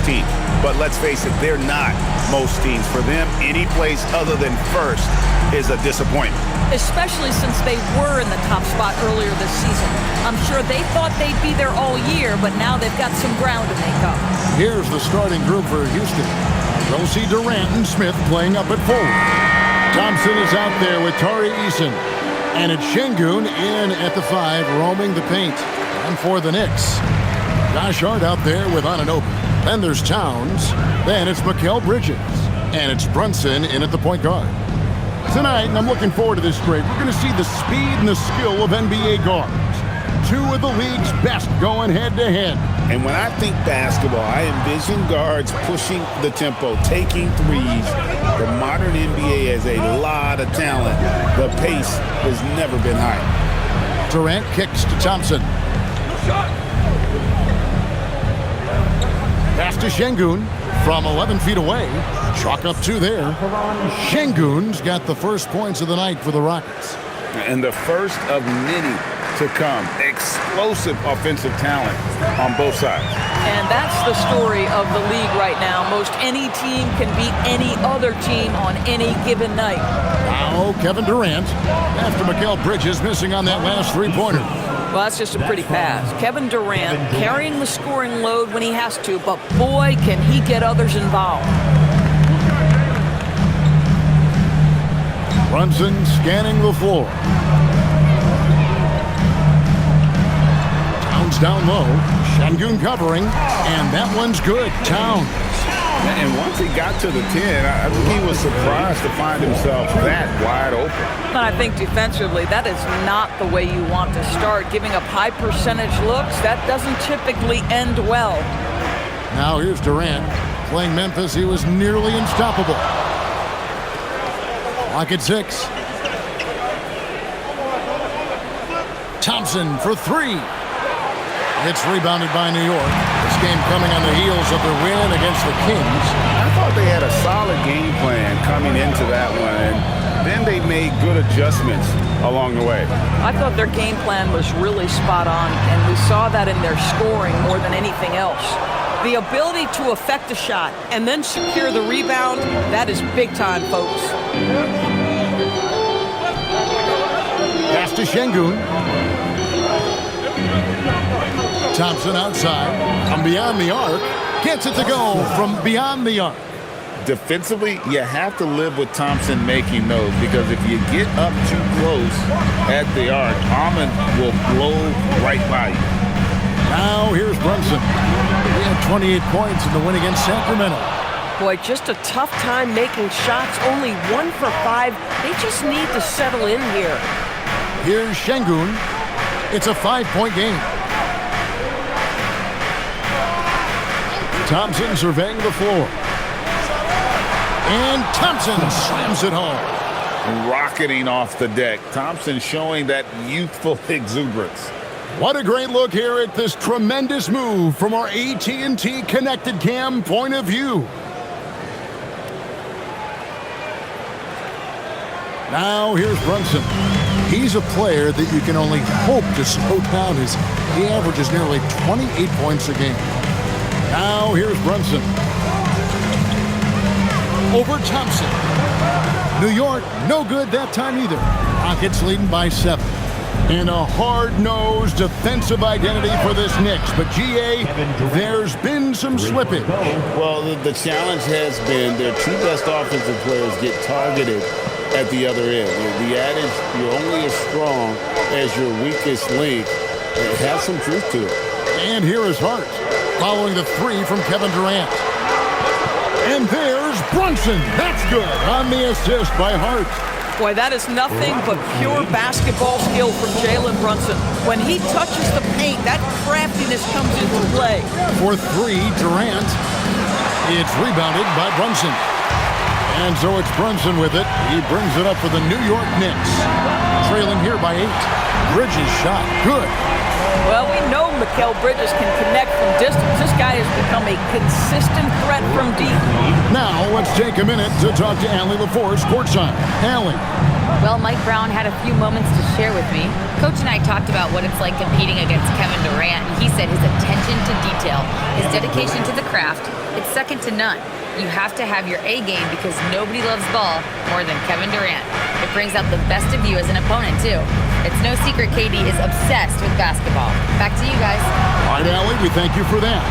teams. But let's face it, they're not most teams. For them, any place other than first is a disappointment. Especially since they were in the top spot earlier this season. I'm sure they thought they'd be there all year, but now they've got some ground to make up. Here's the starting group for Houston. You'll see Durant and Smith playing up at forward. Thompson is out there with Tari Eason. And it's Şengün in at the 5, roaming the paint. And for the Knicks, Josh Hart out there with Anunoby. Then there's Towns. Then it's Mikal Bridges. And it's Brunson in at the point guard. Tonight, and I'm looking forward to this break, we're going to see the speed and the skill of NBA guards. 2 of the league's best going head-to-head. And when I think basketball, I envision guards pushing the tempo, taking threes. The modern NBA has a lot of talent. The pace has never been higher. Durant kicks to Thompson. Pass to Şengün from 11 feet away. Chalk up 2 there. Şengün's got the first points of the night for the Rockets. And the first of many to come. Explosive offensive talent on both sides. And that's the story of the league right now. Most any team can beat any other team on any given night. Now Kevin Durant after Mikal Bridges missing on that last 3-pointer. Well, that's just a pretty pass. Kevin Durant carrying the scoring load when he has to, but boy, can he get others involved. Brunson scanning the floor. Towns down low. Şengün covering, and that one's good. Towns. And once he got to the 10, I think he was surprised to find himself that wide open. And I think defensively, that is not the way you want to start. Giving up high percentage looks, that doesn't typically end well. Now here's Durant. Playing Memphis, he was nearly unstoppable. Clock at 6. Thompson for 3. It's rebounded by New York. This game coming on the heels of their win against the Kings. I thought they had a solid game plan coming into that one, and then they made good adjustments along the way. I thought their game plan was really spot on, and we saw that in their scoring more than anything else. The ability to affect a shot and then secure the rebound, that is big time, folks. Pass to Şengün. Thompson outside, from beyond the arc, gets it to go from beyond the arc. Defensively, you have to live with Thompson making those, because if you get up too close at the arc, Almond will blow right by you. Now here's Brunson. He had 28 points in the win against Sacramento. Boy, just a tough time making shots. Only 1 for 5. They just need to settle in here. Here's Şengün. It's a 5-point game. Thompson surveying the floor. And Thompson slams it home. Rocketing off the deck. Thompson showing that youthful exuberance. What a great look here at this tremendous move from our AT&T Connected Cam point of view. Now here's Brunson. He's a player that you can only hope to slow down as he averages nearly 28 points a game. Now here's Brunson. Over Thompson. New York, no good that time either. Rockets leading by 7. And a hard-nosed defensive identity for this Knicks. But, GA, there's been some slippage. Well, the challenge has been their 2 best offensive players get targeted at the other end. The adage, you're only as strong as your weakest link, it has some truth to it. And here is Hart, following the 3 from Kevin Durant. And there's Brunson. That's good on the assist by Hart. Boy, that is nothing but pure basketball skill from Jalen Brunson. When he touches the paint, that craftiness comes into play. For 3, Durant. It's rebounded by Brunson. And so it's Brunson with it. He brings it up for the New York Knicks. Trailing here by 8. Bridges shot. Good. Well, we know Mikal Bridges can connect from distance. This guy has become a consistent threat from deep. Now let's take a minute to talk to Allie LaForce courtside. Allie. Well, Mike Brown had a few moments to share with me. Coach and I talked about what it's like competing against Kevin Durant, and he said his attention to detail, his dedication to the craft, it's second to none. You have to have your A game because nobody loves ball more than Kevin Durant. It brings out the best of you as an opponent, too. It's no secret KD is obsessed with basketball. Back to you guys. All right, Allie, we thank you for that.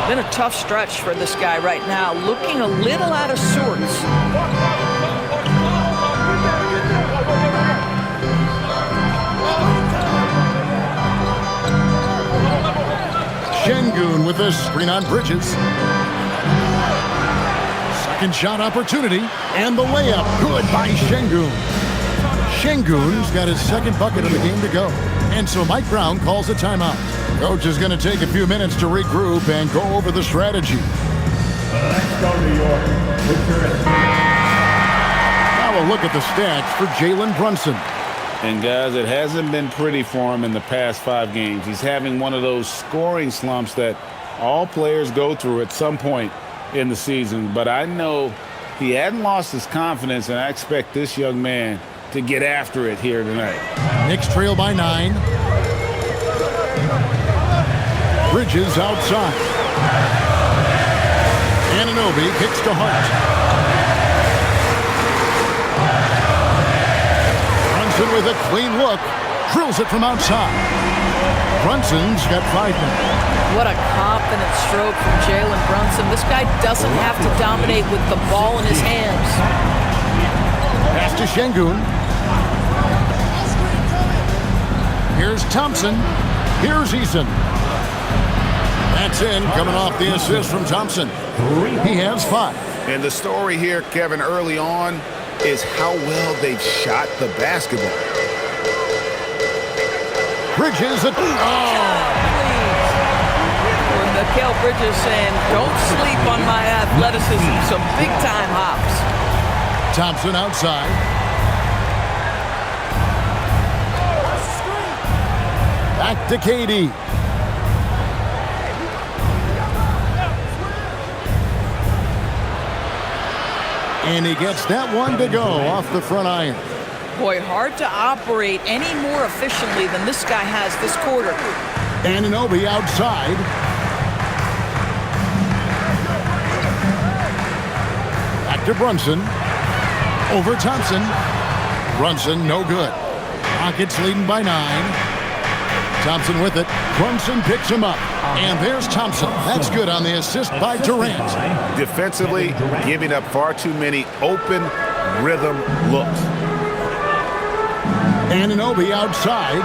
Been a tough stretch for this guy right now, looking a little out of sorts. Şengün with a screen on Bridges. Second shot opportunity, and the layup good by Şengün. Şengün's got his second bucket of the game to go. And so Mike Brown calls a timeout. Coach is going to take a few minutes to regroup and go over the strategy. Let's go, New York. Now a look at the stats for Jalen Brunson. And guys, it hasn't been pretty for him in the past 5 games. He's having one of those scoring slumps that all players go through at some point in the season. But I know he hadn't lost his confidence, and I expect this young man to get after it here tonight. Knicks trail by 9. Bridges outside. Anunoby kicks to Hart. Brunson with a clean look. Drills it from outside. Brunson's got 5 minutes. What a confident stroke from Jalen Brunson. This guy doesn't have to dominate with the ball in his hands. Pass to Şengün. Here's Thompson. Here's Eason. That's in, coming off the assist from Thompson. He has 5. And the story here, Kevin, early on is how well they've shot the basketball. Bridges. Mikal Bridges saying, don't sleep on my athleticism. Some big-time hops. Thompson outside. Back to KD. And he gets that one to go off the front iron. Boy, hard to operate any more efficiently than this guy has this quarter. Anunoby outside. Back to Brunson. Over Thompson. Brunson, no good. Rockets leading by 9. Thompson with it. Brunson picks him up. And there's Thompson. That's good on the assist by Durant. Defensively, giving up far too many open rhythm looks. Anunoby outside.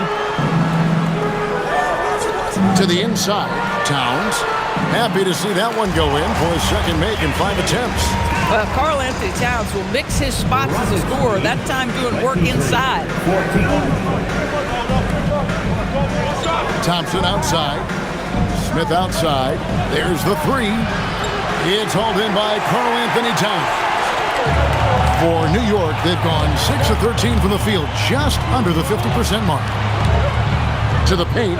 To the inside. Towns. Happy to see that one go in for his second make in 5 attempts. Well, Karl Anthony Towns will mix his spots as a scorer, that time doing work inside. Thompson outside. Smith outside. There's the 3. It's hauled in by Karl Anthony Towns. For New York, they've gone 6 of 13 from the field, just under the 50% mark. To the paint,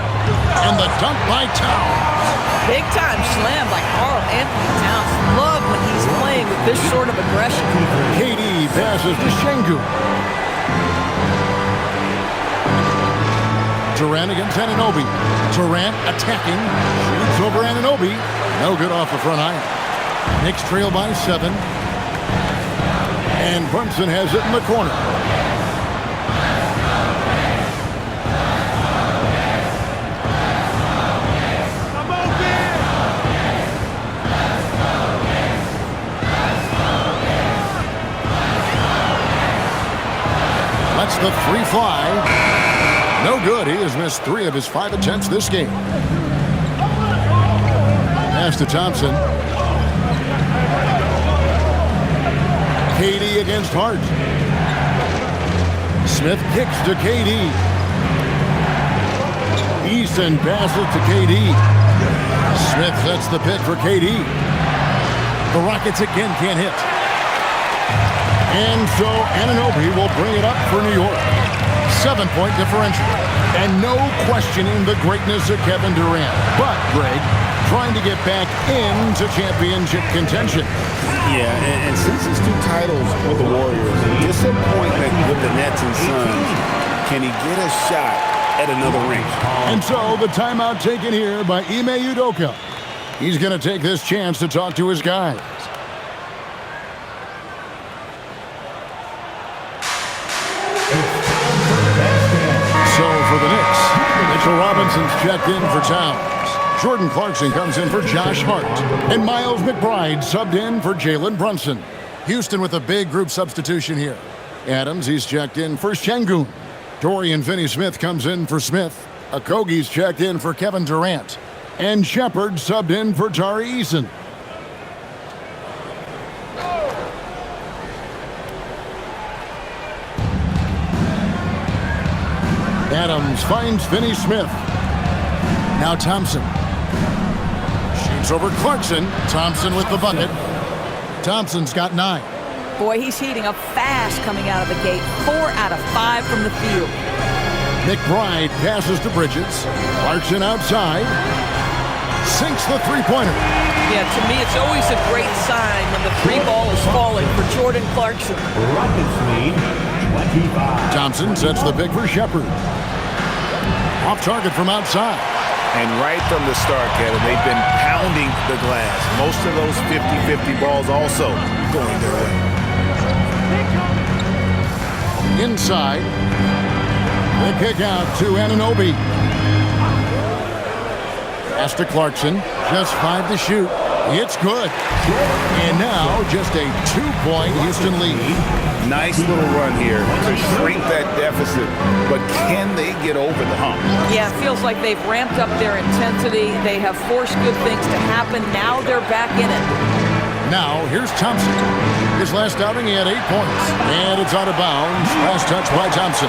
and the dunk by Towns. Big time slam by Karl Anthony Towns. Love when he's playing with this sort of aggression. KD passes to Şengün. Durant against Anunoby. Durant attacking. Shoots over Anunoby. No good off the front iron. Knicks trail by 7. And Brunson has it in the corner. Lets the 3 fly. No good. He has missed 3 of his 5 attempts this game. Pass to Thompson. KD against Hart. Smith kicks to KD. Eason passes to KD. Smith sets the pick for KD. The Rockets again can't hit. And so Anunoby will bring it up for New York. 7-point differential. And no questioning the greatness of Kevin Durant. But, Greg, trying to get back into championship contention. Yeah, and since his 2 titles with the Warriors, disappointment with the Nets and Suns, can he get a shot at another ring? And so the timeout taken here by Ime Udoka. He's going to take this chance to talk to his guys. So for the Knicks, Mitchell Robinson's checked in for Towns. Jordan Clarkson comes in for Josh Hart. And Miles McBride subbed in for Jalen Brunson. Houston with a big group substitution here. Adams, he's checked in for Şengün. Dorian Finney-Smith comes in for Smith. Okogie's checked in for Kevin Durant. And Shepard subbed in for Tari Eason. Adams finds Finney-Smith. Now Thompson. Shoots over Clarkson. Thompson with the bucket. Thompson's got 9. Boy, he's heating up fast coming out of the gate. 4 out of 5 from the field. McBride passes to Bridges. Clarkson outside. Sinks the three-pointer. Yeah, to me, it's always a great sign when the 3 ball is falling for Jordan Clarkson. Rockets lead 25. Thompson sets the pick for Shepard. Off target from outside. And right from the start, Kevin, they've been pounding the glass. Most of those 50-50 balls also going their way. Inside. The kick out to Anunoby. Pass to Clarkson. Just 5 to shoot. It's good. And now just a 2-point Houston lead. Nice little run here to shrink that deficit. But can they get over the hump? Yeah, it feels like they've ramped up their intensity. They have forced good things to happen. Now they're back in it. Now, here's Thompson. His last outing, he had 8 points. And it's out of bounds. Last touch by Thompson.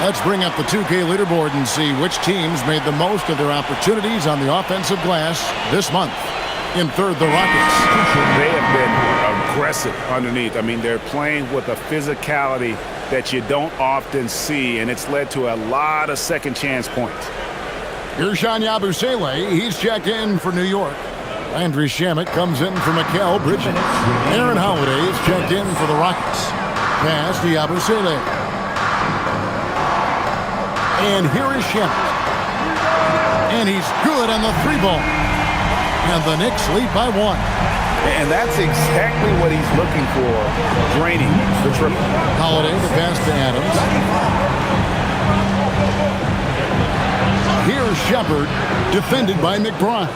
Let's bring up the 2K leaderboard and see which teams made the most of their opportunities on the offensive glass this month. In third, the Rockets. They have been aggressive underneath. I mean, they're playing with a physicality that you don't often see, and it's led to a lot of second chance points. Ersan Yabusele, he's checked in for New York. Landry Shamet comes in for Mikal Bridges. Aaron Holiday is checked in for the Rockets. Pass to Yabusele. And here is Shamet. And he's good on the 3 ball. And the Knicks lead by 1. And that's exactly what he's looking for, draining the triple. Holiday the pass to Adams. Here's Shepard, defended by McBride.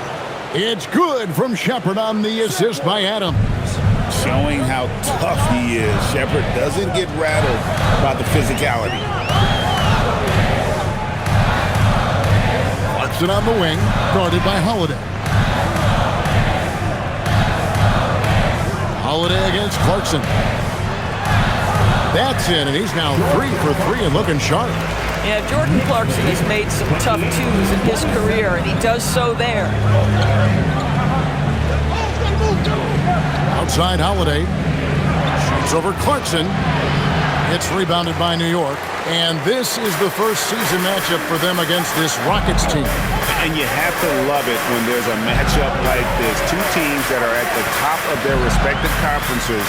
It's good from Shepard on the assist by Adams. Showing how tough he is. Shepard doesn't get rattled by the physicality. Clarkson on the wing, guarded by Holiday. Holiday against Clarkson. That's in, and he's now 3 for 3 and looking sharp. Yeah, Jordan Clarkson has made some tough 2s in his career, and he does so there. Outside Holiday. Shoots over Clarkson. It's rebounded by New York. And this is the first season matchup for them against this Rockets team. And you have to love it when there's a matchup like this. 2 teams that are at the top of their respective conferences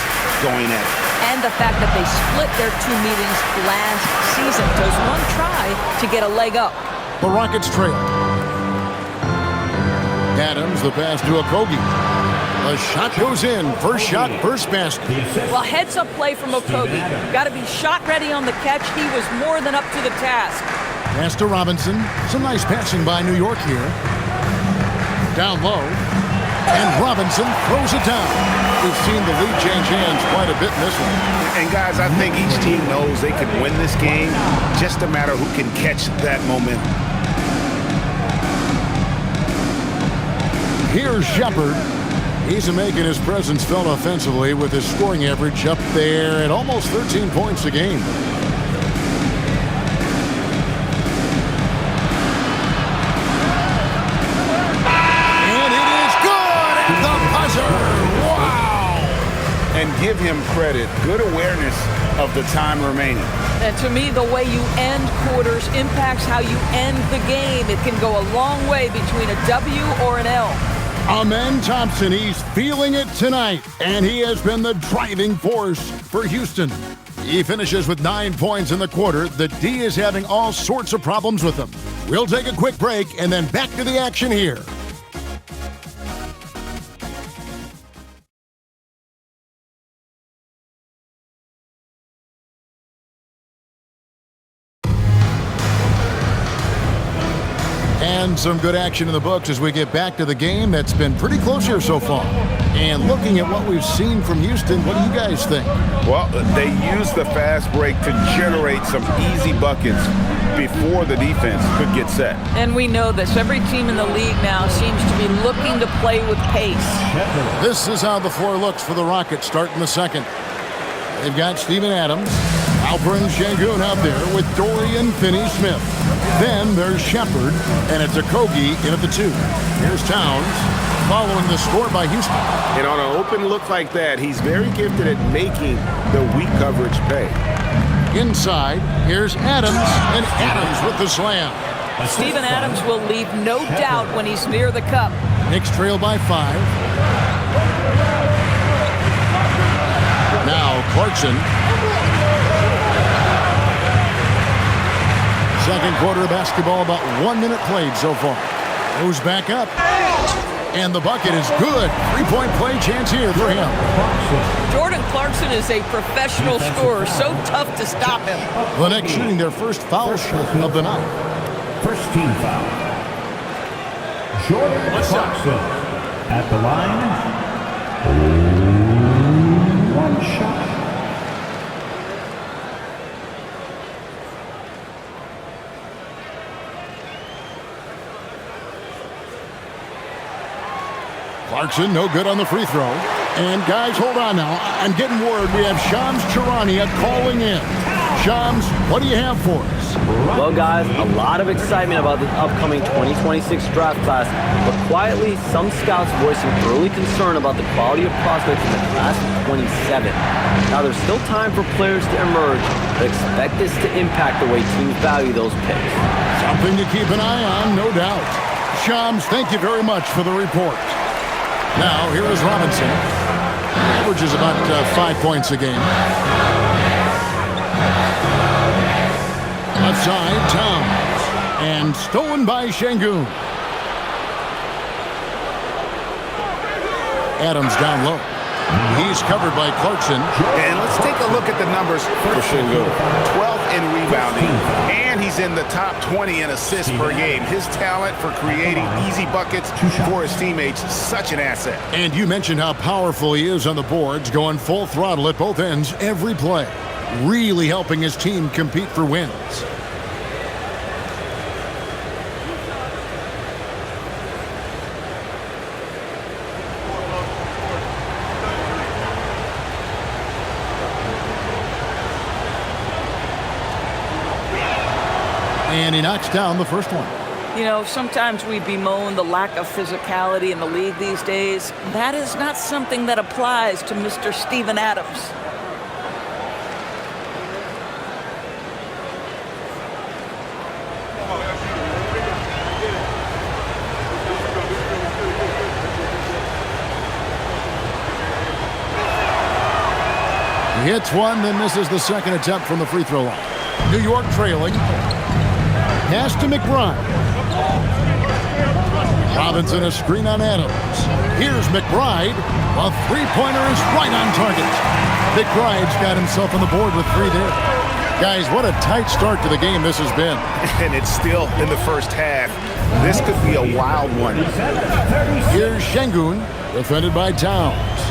going at it. And the fact that they split their 2 meetings last season. Does one try to get a leg up? The Rockets trail. Adams, the pass to Okogie. The shot goes in. First shot, first basket. Well, heads-up play from Okogie. Got to be shot ready on the catch. He was more than up to the task. Pass to Robinson. Some nice passing by New York here. Down low. And Robinson throws it down. We've seen the lead change hands quite a bit in this one. And guys, I think each team knows they can win this game. Just a matter who can catch that momentum. Here's Shepard. He's making his presence felt offensively with his scoring average up there at almost 13 points a game. and give him credit. Good awareness of the time remaining. And to me, the way you end quarters impacts how you end the game. It can go a long way between a W or an L. Amen Thompson, he's feeling it tonight, and he has been the driving force for Houston. He finishes with 9 points in the quarter. The D is having all sorts of problems with him. We'll take a quick break and then back to the action here. And some good action in the books as we get back to the game that's been pretty close here so far. And looking at what we've seen from Houston, what do you guys think? Well, they used the fast break to generate some easy buckets before the defense could get set. And we know this. Every team in the league now seems to be looking to play with pace. This is how the floor looks for the Rockets starting the second. They've got Steven Adams, Alperen Sengun out there with Dorian Finney-Smith. Then there's Shepherd, and it's Okogie in at the 2. Here's Towns following the score by Houston. And on an open look like that, he's very gifted at making the weak coverage pay. Inside, here's Adams, and Adams with the slam. Steven Adams will leave no doubt when he's near the cup. Knicks trail by 5. Now Clarkson. Second quarter of basketball, about 1 minute played so far. Goes back up. And the bucket is good. 3-point play chance here for him. Jordan Clarkson is a professional scorer, so tough to stop him. The Knicks shooting their first foul shot of the night. First team foul. Jordan Clarkson at the line. One shot. Clarkson, no good on the free throw. And guys, hold on now. I'm getting word we have Shams Charania calling in. Shams, what do you have for us? Well, guys, a lot of excitement about the upcoming 2026 draft class, but quietly, some scouts voicing early concern about the quality of prospects in the class of 27. Now, there's still time for players to emerge, but expect this to impact the way teams value those picks. Something to keep an eye on, no doubt. Shams, thank you very much for the report. Now, here is Robinson. Averages about 5 points a game. Left side, Towns. And stolen by Sengun. Adams down low. He's covered by Clarkson. And let's take a look at the numbers for Sengun. 12th in rebounding, and he's in the top 20 in assists per game. His talent for creating easy buckets for his teammates, such an asset. And you mentioned how powerful he is on the boards, going full throttle at both ends every play. Really helping his team compete for wins. And he knocks down the first one. You know, sometimes we bemoan the lack of physicality in the league these days. That is not something that applies to Mr. Steven Adams. He hits one, then misses the second attempt from the free throw line. New York trailing. Pass to McBride. Robinson a screen on Adams. Here's McBride. A three-pointer is right on target. McBride's got himself on the board with 3 there. Guys, what a tight start to the game this has been. And it's still in the first half. This could be a wild one. Here's Sengun, defended by Towns.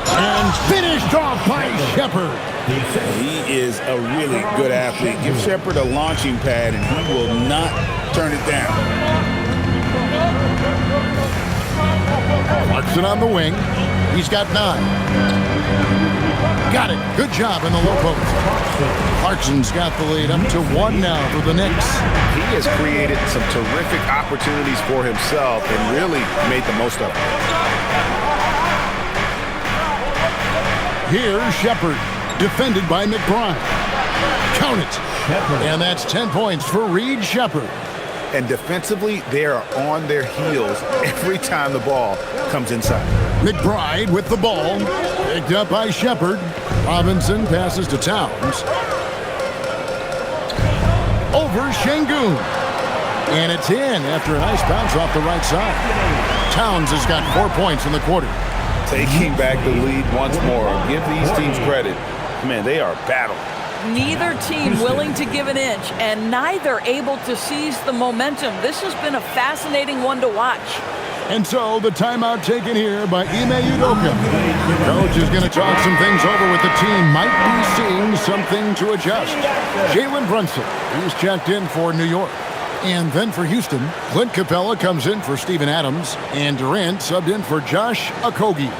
And finished off by Shepherd. He is a really good athlete. Give Shepherd a launching pad, and he will not turn it down. Clarkson on the wing. He's got 9. Got it. Good job in the low post. Clarkson's got the lead up to 1 now for the Knicks. He has created some terrific opportunities for himself and really made the most of it. Here's Shepard, defended by McBride. Count it. And that's 10 points for Reed Shepard. And defensively, they are on their heels every time the ball comes inside. McBride with the ball. Picked up by Shepard. Robinson passes to Towns. Over Şengün. And it's in after a nice bounce off the right side. Towns has got 4 points in the quarter. Taking back the lead once more. Give these teams credit. Man, they are battling. Neither team willing to give an inch, and neither able to seize the momentum. This has been a fascinating one to watch. And so the timeout taken here by Ime Udoka. Coach is going to talk some things over with the team. Might be seeing something to adjust. Jalen Brunson, he's checked in for New York. And then for Houston, Clint Capella comes in for Steven Adams, and Durant subbed in for Josh Okogie.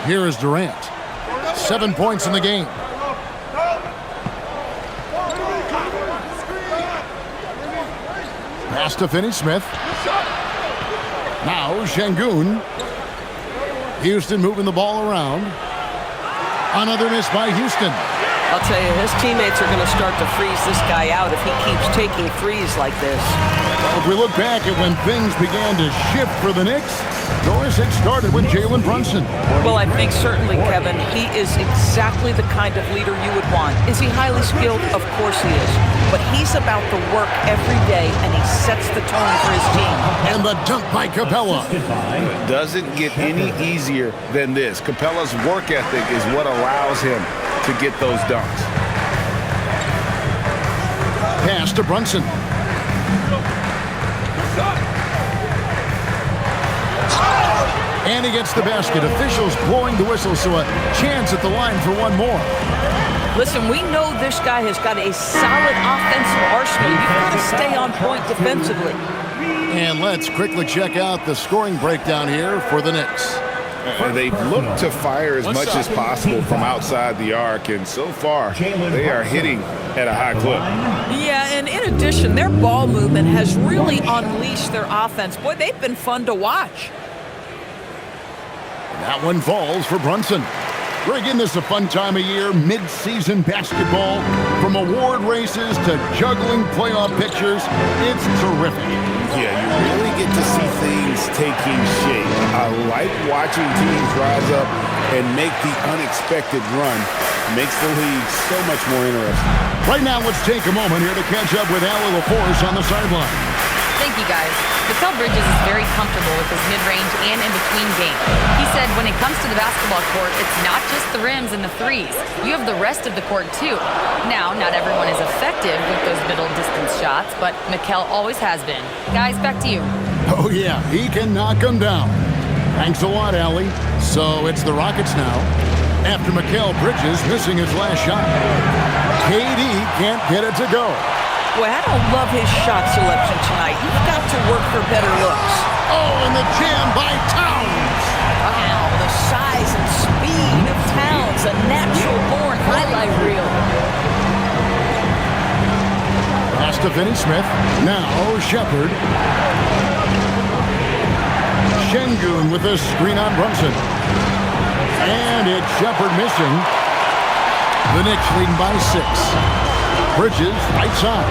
Here is Durant. 7 points in the game. Pass to Finney-Smith. Now Şengün. Houston moving the ball around. Another miss by Houston. I'll tell you, his teammates are going to start to freeze this guy out if he keeps taking threes like this. Well, if we look back at when things began to shift for the Knicks, of course, it started with Jalen Brunson. Well, I think certainly, Kevin, he is exactly the kind of leader you would want. Is he highly skilled? Of course he is. But he's about the work every day, and he sets the tone for his team. And the dunk by Capella. It doesn't get any easier than this. Capella's work ethic is what allows him to get those dunks. Pass to Brunson. And he gets the basket. Officials blowing the whistle, so a chance at the line for one more. Listen, we know this guy has got a solid offensive arsenal. You've got to stay on point defensively. And let's quickly check out the scoring breakdown here for the Knicks. They've looked to fire as much as possible from outside the arc, and so far, they are hitting at a high clip. Yeah, and in addition, their ball movement has really unleashed their offense. Boy, they've been fun to watch. That one falls for Brunson. Greg, isn't this a fun time of year? Mid-season basketball, from award races to juggling playoff pictures. It's terrific. Yeah, you really get to see things taking shape. I like watching teams rise up and make the unexpected run. Makes the league so much more interesting. Right now, let's take a moment here to catch up with Allie LaForce on the sideline. Thank you, guys. Mikal Bridges is very comfortable with his mid-range and in-between game. He said when it comes to the basketball court, it's not just the rims and the threes. You have the rest of the court, too. Now, not everyone is effective with those middle-distance shots, but Mikal always has been. Guys, back to you. Oh, yeah, he can knock them down. Thanks a lot, Allie. So it's the Rockets now, after Mikal Bridges missing his last shot. KD can't get it to go. Boy, I don't love his shot selection tonight. You've got to work for better looks. Oh, and the jam by Towns. Wow, the size and speed of Towns, a natural-born highlight reel. Pass to Finney-Smith. Now Shepard. Şengün with a screen on Brunson. And it's Shepard missing. The Knicks leading by 6. Bridges, right side.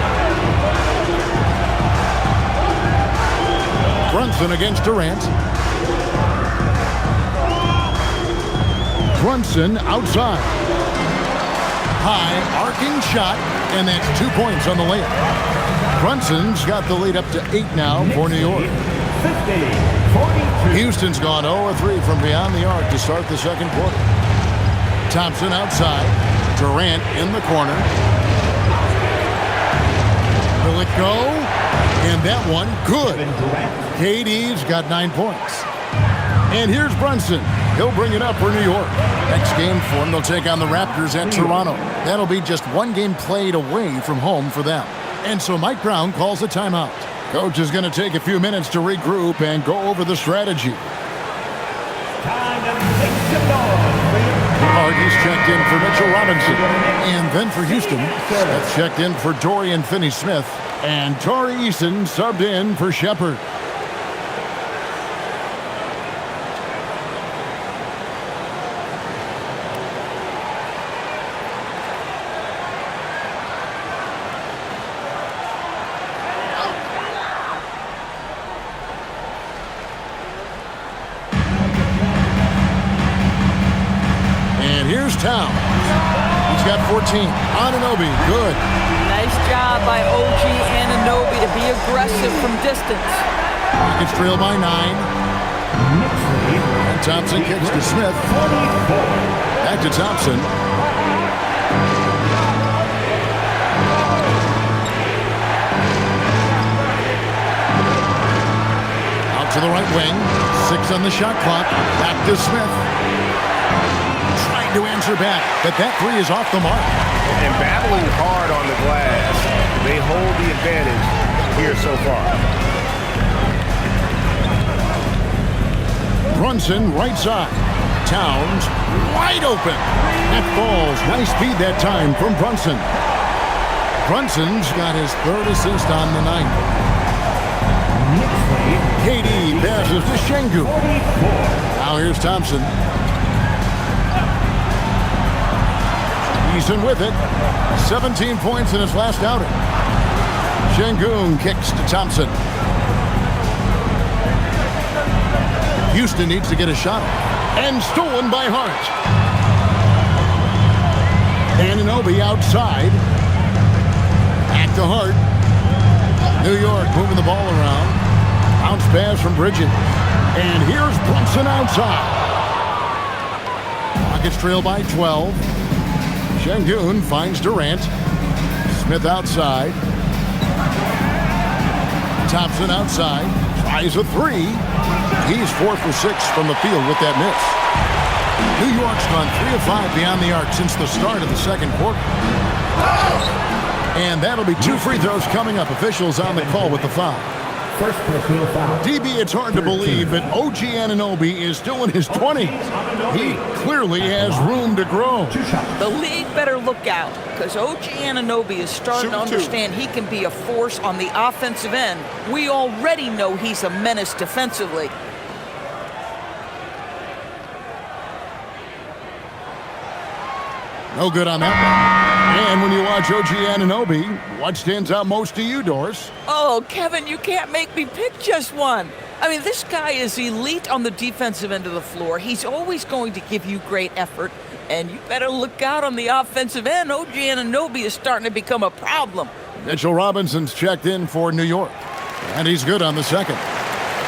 Brunson against Durant. Brunson outside. High arcing shot, and that's 2 points on the layup. Brunson's got the lead up to 8 now for New York. Houston's gone 0-3 from beyond the arc to start the second quarter. Thompson outside. Durant in the corner. Will it go? And that one, good. KD's got 9 points. And here's Brunson. He'll bring it up for New York. Next game for them, they'll take on the Raptors at Toronto. That'll be just one game played away from home for them. And so Mike Brown calls a timeout. Coach is going to take a few minutes to regroup and go over the strategy. Hardy's checked in for Mitchell Robinson. And then for Houston, that's checked in for Dorian Finney-Smith. And Tari Eason subbed in for Shepard. Towns. He's got 14. Anunoby, good. Nice job by OG Anunoby to be aggressive from distance. Rockets trail by 9. And Thompson kicks to Smith. Back to Thompson. Out to the right wing. 6 on the shot clock. Back to Smith. Trying to answer back, but that 3 is off the mark. And battling hard on the glass. They hold the advantage here so far. Brunson, right side. Towns, wide open. That falls. Nice speed that time from Brunson. Brunson's got his 3rd assist on the night. KD passes to Şengün. Now here's Thompson. Eason with it. 17 points in his last outing. Şengün kicks to Thompson. Houston needs to get a shot. And stolen by Hart. Anunoby outside. Back to Hart. New York moving the ball around. Bounce pass from Bridget. And here's Brunson outside. Rockets trail by 12. Şengün finds Durant. Smith outside. Thompson outside. Tries a 3. He's 4 for 6 from the field with that miss. New York's gone 3 of 5 beyond the arc since the start of the second quarter. And that'll be 2 free throws coming up. Officials on the call with the foul. First personal foul. DB, it's hard to believe that OG Anunoby is still in his 20s. He clearly has room to grow. The league better look out, because OG Anunoby is starting to understand he can be a force on the offensive end. We already know he's a menace defensively. No good on that one. And when you watch OG Anunoby, what stands out most to you, Doris? Oh, Kevin, you can't make me pick just one. I mean, this guy is elite on the defensive end of the floor. He's always going to give you great effort. And you better look out on the offensive end. OG Anunoby is starting to become a problem. Mitchell Robinson's checked in for New York. And he's good on the second.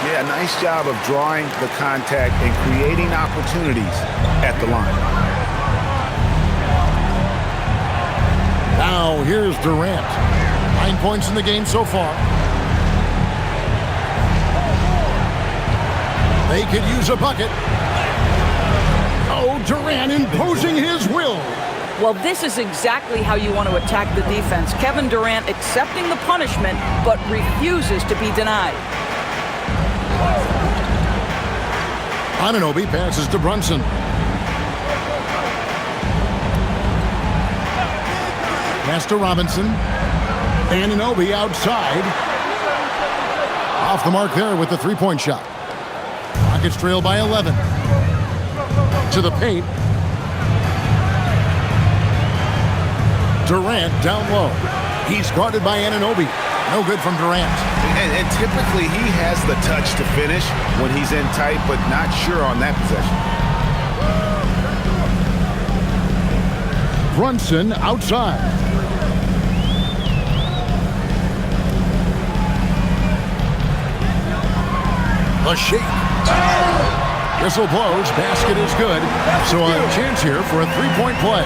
Yeah, nice job of drawing the contact and creating opportunities at the line. Now here's Durant. 9 points in the game so far. They could use a bucket. Oh, Durant imposing his will. Well, this is exactly how you want to attack the defense. Kevin Durant accepting the punishment, but refuses to be denied. Anunoby passes to Brunson. Pass to Robinson. Anunoby outside. Off the mark there with the three-point shot. Rockets trail by 11. To the paint. Durant down low. He's guarded by Anunoby. No good from Durant. And typically he has the touch to finish when he's in tight, but not sure on that possession. Brunson outside. A shake. Whistle blows. Basket is good. So a chance here for a three-point play.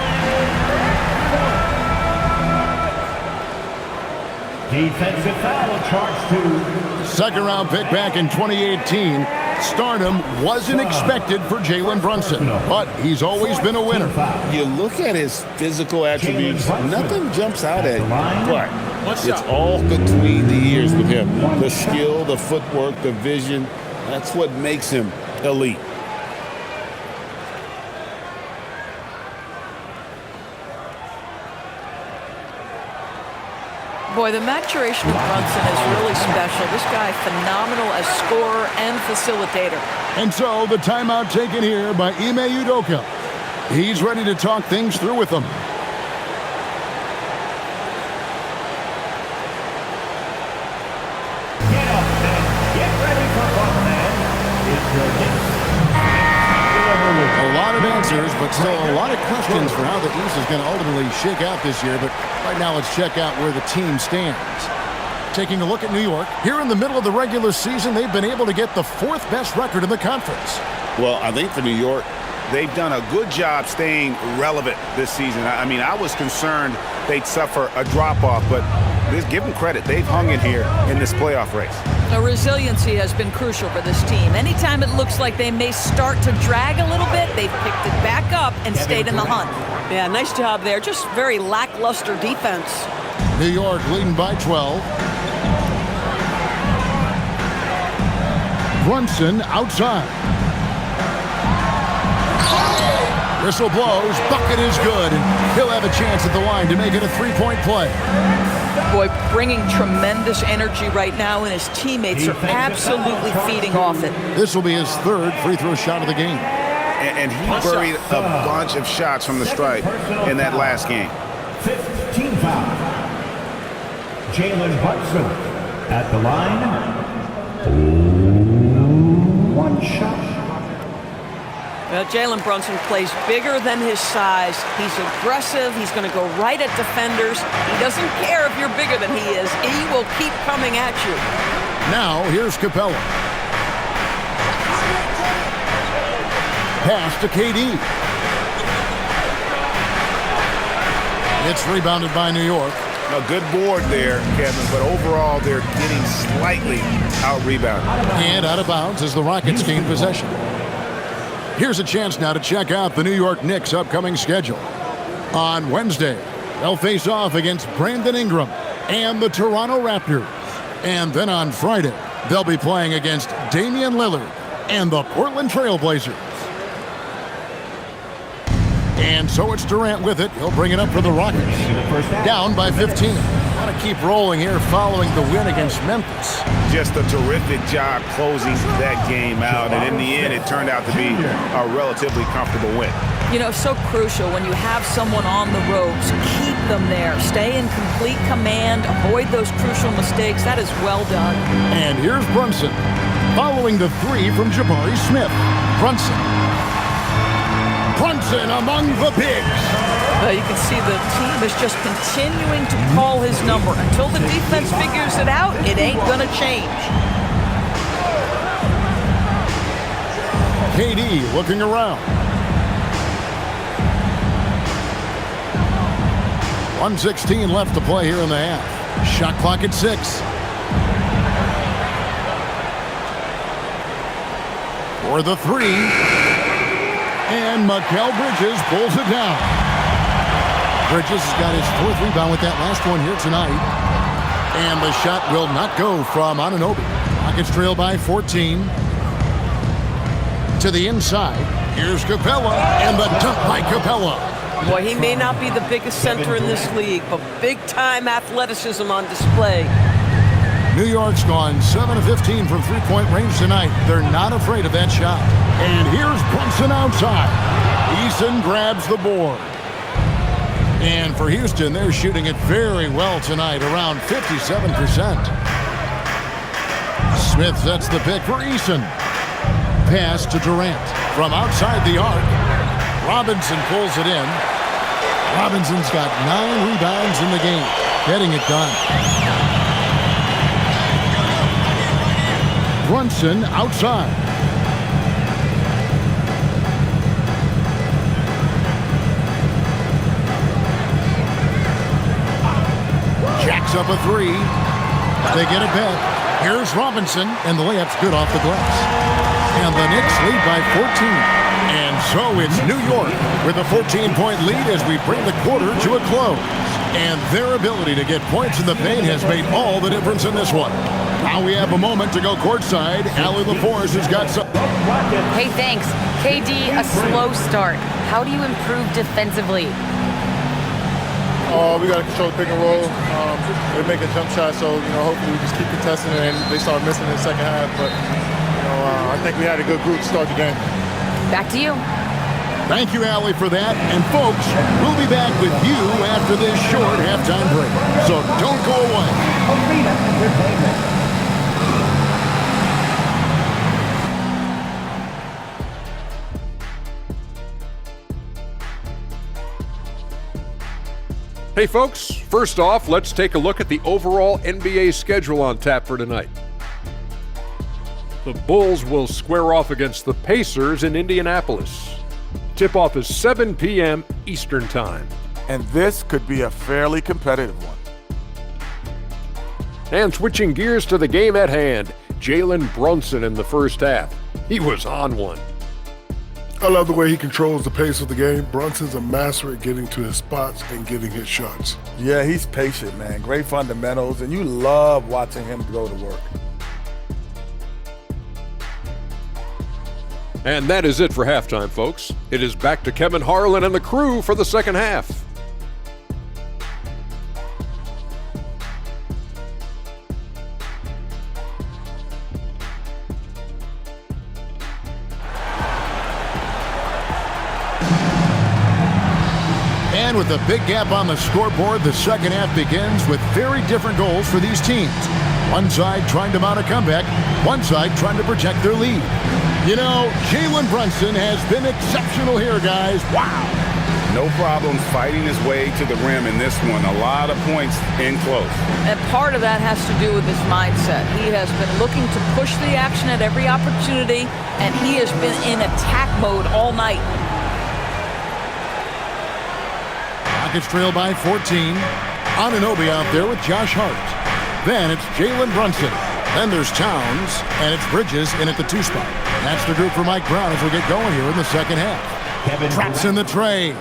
Defensive foul charged to. Second round pick back in 2018. Stardom wasn't expected for Jalen Brunson, but he's always been a winner. You look at his physical attributes, nothing jumps out at you, but it's all between the ears with him. The skill, the footwork, the vision, that's what makes him elite. Boy, the maturation of Brunson is really special. This guy, phenomenal as scorer and facilitator. And so the timeout taken here by Ime Udoka. He's ready to talk things through with them. Get up and get ready for one man. It's your Knicks. A lot of answers, but still a lot of questions for how the East is going to ultimately shake out this year. But right now, let's check out where the team stands. Taking a look at New York, here in the middle of the regular season, they've been able to get the 4th best record in the conference. Well, I think for New York, they've done a good job staying relevant this season. I mean, I was concerned they'd suffer a drop-off, but give them credit. They've hung in here in this playoff race. The resiliency has been crucial for this team. Anytime it looks like they may start to drag a little bit, they've picked it back up and stayed in the hunt. Yeah, nice job there. Just very lackluster defense. New York leading by 12. Brunson outside. Whistle blows, bucket is good, and he'll have a chance at the line to make it a 3-point play. Boy, bringing tremendous energy right now, and his teammates are absolutely feeding off it. This will be his 3rd free throw shot of the game. And he buried a bunch of shots from the stripe in that last game. 5th team foul. Jalen Brunson at the line. 1 shot. Well, Jalen Brunson plays bigger than his size. He's aggressive. He's going to go right at defenders. He doesn't care if you're bigger than he is. He will keep coming at you. Now, here's Capella. Pass to KD. It's rebounded by New York. A good board there, Kevin, but overall they're getting slightly out-rebounded. And out of bounds as the Rockets gain possession. Here's a chance now to check out the New York Knicks' upcoming schedule. On Wednesday, they'll face off against Brandon Ingram and the Toronto Raptors. And then on Friday, they'll be playing against Damian Lillard and the Portland Trail Blazers. And so it's Durant with it. He'll bring it up for the Rockets. Down by 15. Want to keep rolling here following the win against Memphis. Just a terrific job closing that game out. And in the end, it turned out to be a relatively comfortable win. You know, so crucial when you have someone on the ropes. Keep them there. Stay in complete command. Avoid those crucial mistakes. That is well done. And here's Brunson. Following the 3 from Jabari Smith. Brunson among the bigs. You can see the team is just continuing to call his number. Until the defense figures it out, it ain't going to change. KD looking around. 1:16 left to play here in the half. Shot clock at 6. For the 3. And Mikal Bridges pulls it down. Bridges has got his 4th rebound with that last one here tonight. And the shot will not go from Anunoby. Rockets trail by 14. To the inside. Here's Capella. And the dunk by Capella. Boy, he may not be the biggest center in this league, but big-time athleticism on display. New York's gone 7 of 15 from 3-point range tonight. They're not afraid of that shot. And here's Brunson outside. Eason grabs the board. And for Houston, they're shooting it very well tonight, around 57%. Smith sets the pick for Eason. Pass to Durant from outside the arc. Robinson pulls it in. Robinson's got 9 rebounds in the game, getting it done. Brunson outside. Jacks up a 3. They get it back. Here's Robinson, and the layup's good off the glass. And the Knicks lead by 14. And so it's New York with a 14-point lead as we bring the quarter to a close. And their ability to get points in the paint has made all the difference in this one. Now we have a moment to go courtside. Allie LaForce has got some. Hey, thanks. KD, a slow start. How do you improve defensively? We got to control the pick and roll. They're making jump shots, so hopefully we just keep contesting it, and they start missing in the second half. But I think we had a good group to start the game. Back to you. Thank you, Allie, for that. And folks, we'll be back with you after this short halftime break. So don't go away. Arena Entertainment. Hey folks, first off, let's take a look at the overall NBA schedule on tap for tonight. The Bulls will square off against the Pacers in Indianapolis. Tip-off is 7 p.m. Eastern Time. And this could be a fairly competitive one. And switching gears to the game at hand, Jalen Brunson in the first half. He was on one. I love the way he controls the pace of the game. Brunson's a master at getting to his spots and getting his shots. Yeah, he's patient, man. Great fundamentals, and you love watching him go to work. And that is it for halftime, folks. It is back to Kevin Harlan and the crew for the second half. And with a big gap on the scoreboard, the second half begins with very different goals for these teams. One side trying to mount a comeback, one side trying to protect their lead. You know, Jalen Brunson has been exceptional here, guys. Wow. No problems fighting his way to the rim in this one. A lot of points in close. And part of that has to do with his mindset. He has been looking to push the action at every opportunity, and he has been in attack mode all night. Rockets trail by 14. Anunoby out there with Josh Hart. Then it's Jalen Brunson. Then there's Towns, and it's Bridges in at the 2 spot. That's the group for Mike Brown as we get going here in the second half. Traps in the tray.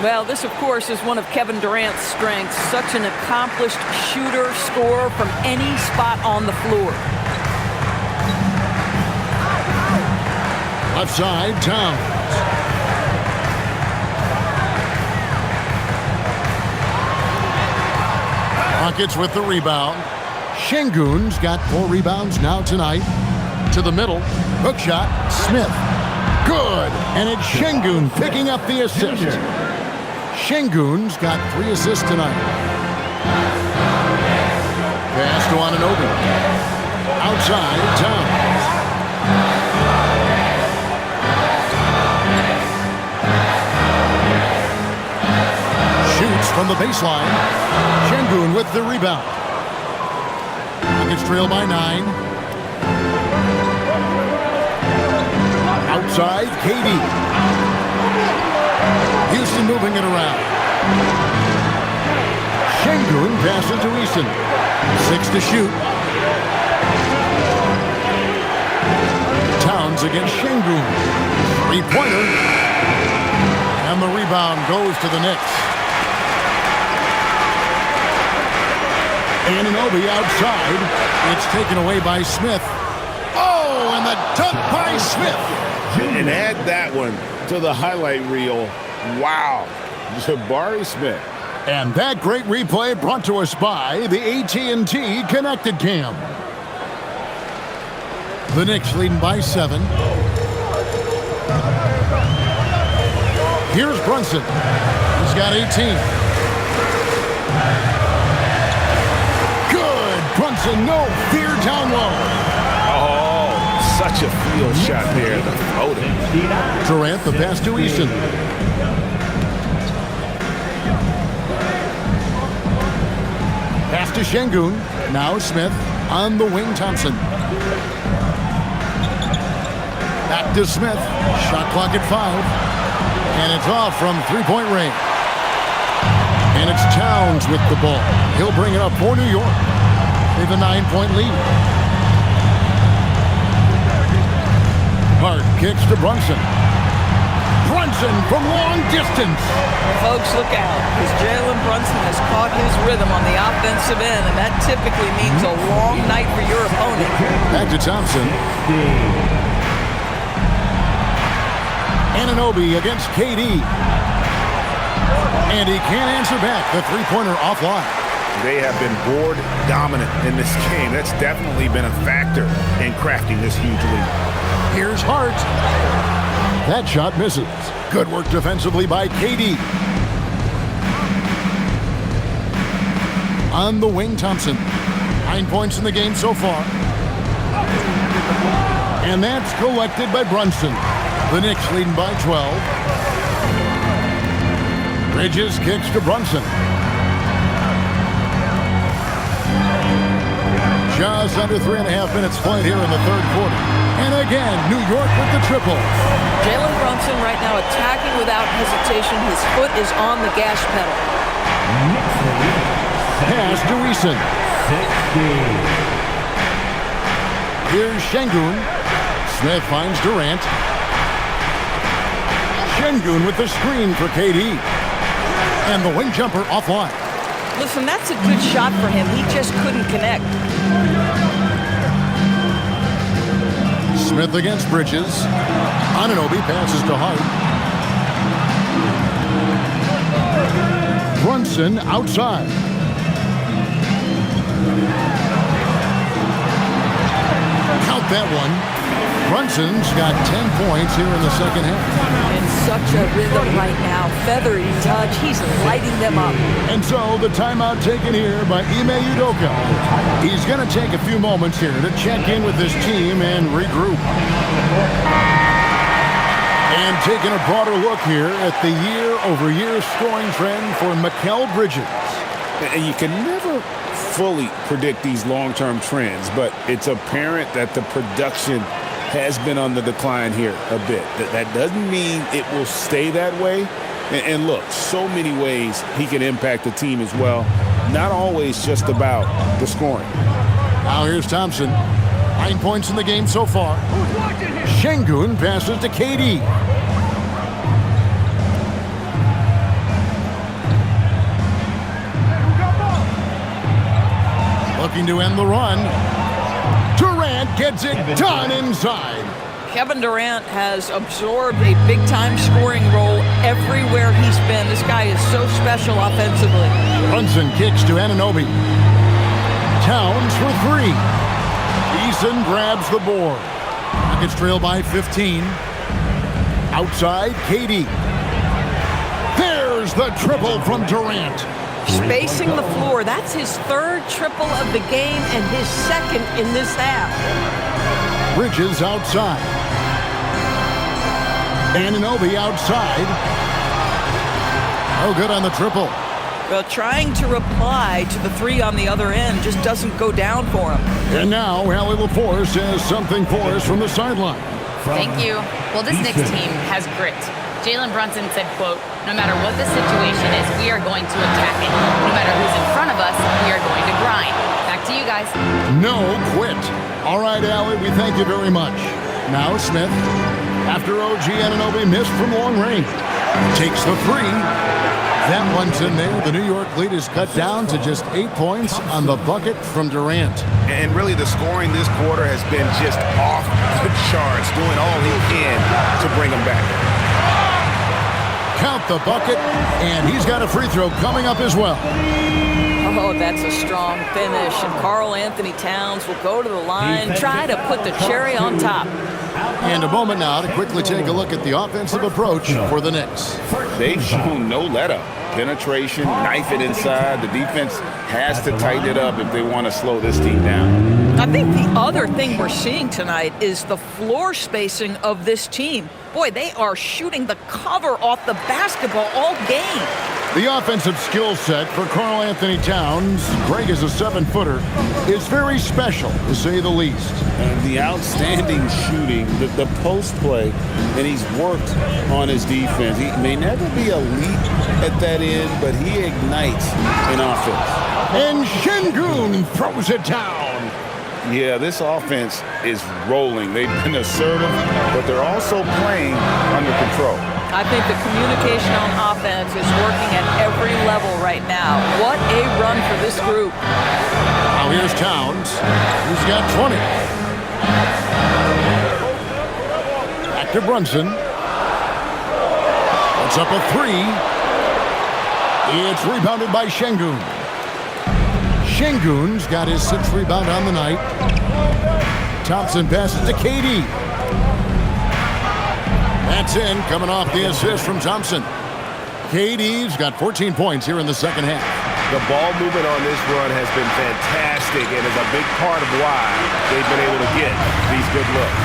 Well, this, of course, is one of Kevin Durant's strengths. Such an accomplished shooter, scorer from any spot on the floor. Left side, Towns. Rockets with the rebound. Şengün's got 4 rebounds now tonight. To the middle. Hook shot. Smith. Good. And it's Şengün picking up the assist. Şengün's got 3 assists tonight. Pass to Anunoby. Outside, Towns. Shoots from the baseline. Şengün with the rebound. Rockets trail by 9. Outside, KD. Houston moving it around. Şengün passes to Easton. 6 to shoot. Towns against Şengün. 3-pointer. And the rebound goes to the Knicks. Anunoby outside. It's taken away by Smith. Oh, and the dunk by Smith. And add that one to the highlight reel. Wow. Jabari Smith. And that great replay brought to us by the AT&T Connected Cam. The Knicks leading by 7. Here's Brunson. He's got 18. Good. Brunson, no fear down low. Oh, such a field shot there. The floater. Durant, the pass to Easton. Pass to Şengün. Now Smith on the wing. Thompson. Back to Smith. Shot clock at 5. And it's off from 3-point range. And it's Towns with the ball. He'll bring it up for New York. They have a 9-point lead. Hart kicks to Brunson. Brunson from long distance. Folks, look out, because Jalen Brunson has caught his rhythm on the offensive end, and that typically means a long night for your opponent. Back to Thompson. Anunoby against KD. And he can't answer back. The 3-pointer offline. They have been board dominant in this game. That's definitely been a factor in crafting this huge lead. Here's Hart. That shot misses. Good work defensively by KD. On the wing, Thompson. 9 points in the game so far. And that's collected by Brunson. The Knicks leading by 12. Bridges kicks to Brunson. Just under 3.5 minutes played here in the third quarter. And again, New York with the triple. Jalen Brunson right now attacking without hesitation. His foot is on the gas pedal. Pass to Eason. Here's Şengün. Smith finds Durant. Şengün with the screen for KD. And the wing jumper offline. Listen, that's a good shot for him. He just couldn't connect. Smith against Bridges. Anunoby passes to Hart. Brunson outside. Count that one. Brunson's got 10 points here in the second half. In such a rhythm right now. Feathery touch. He's lighting them up. And so the timeout taken here by Ime Udoka. He's going to take a few moments here to check in with his team and regroup. And taking a broader look here at the year-over-year scoring trend for Mikal Bridges. And you can never fully predict these long-term trends, but it's apparent that the production has been on the decline here a bit. That doesn't mean it will stay that way. And look, so many ways he can impact the team as well. Not always just about the scoring. Now here's Thompson. 9 points in the game so far. Şengün passes to KD. Looking to end the run. Durant gets it done inside. Kevin Durant has absorbed a big-time scoring role everywhere he's been. This guy is so special offensively. Brunson kicks to Anunoby. Towns for three. Eason grabs the board. Rockets trail by 15. Outside, KD. There's the triple from Durant. Spacing the floor. That's his third triple of the game and his second in this half. Bridges outside. Anunoby outside. Oh, good on the triple. Well, trying to reply to the three on the other end just doesn't go down for him. And now, Hallie LaForce has something for us from the sideline. Thank you. Well, this Knicks team has grit. Jalen Brunson said, quote, "No matter what the situation is, we are going to attack it. No matter who's in front of us, we are going to grind." Back to you guys. No quit. All right, Allie, we thank you very much. Now Smith, after OG Anunoby missed from long range, takes the three. That one's in there. The New York lead is cut down to just 8 points on the bucket from Durant. And really the scoring this quarter has been just off the charts, doing all he can to bring them back. Count the bucket, and he's got a free throw coming up as well. Oh, that's a strong finish. And Karl Anthony Towns will go to the line, try to put the cherry on top. And a moment now to quickly take a look at the offensive approach for the Knicks. They've shown no let-up. Penetration, knife it inside. The defense has to tighten it up if they want to slow this team down. I think the other thing we're seeing tonight is the floor spacing of this team. Boy, they are shooting the cover off the basketball all game. The offensive skill set for Karl Anthony Towns, Greg is a 7-footer, is very special, to say the least. And the outstanding shooting, the post play, and he's worked on his defense. He may never be elite at that end, but he ignites in offense. And Şengün throws it down. Yeah, this offense is rolling. They've been assertive, but they're also playing under control. I think the communication on offense is working at every level right now. What a run for this group. Now here's Towns. He's got 20. Back to Brunson. Puts up a three. It's rebounded by Şengün. Şengün's got his 6th rebound on the night. Thompson passes to KD. That's in, coming off the assist from Thompson. KD's got 14 points here in the second half. The ball movement on this run has been fantastic and is a big part of why they've been able to get these good looks.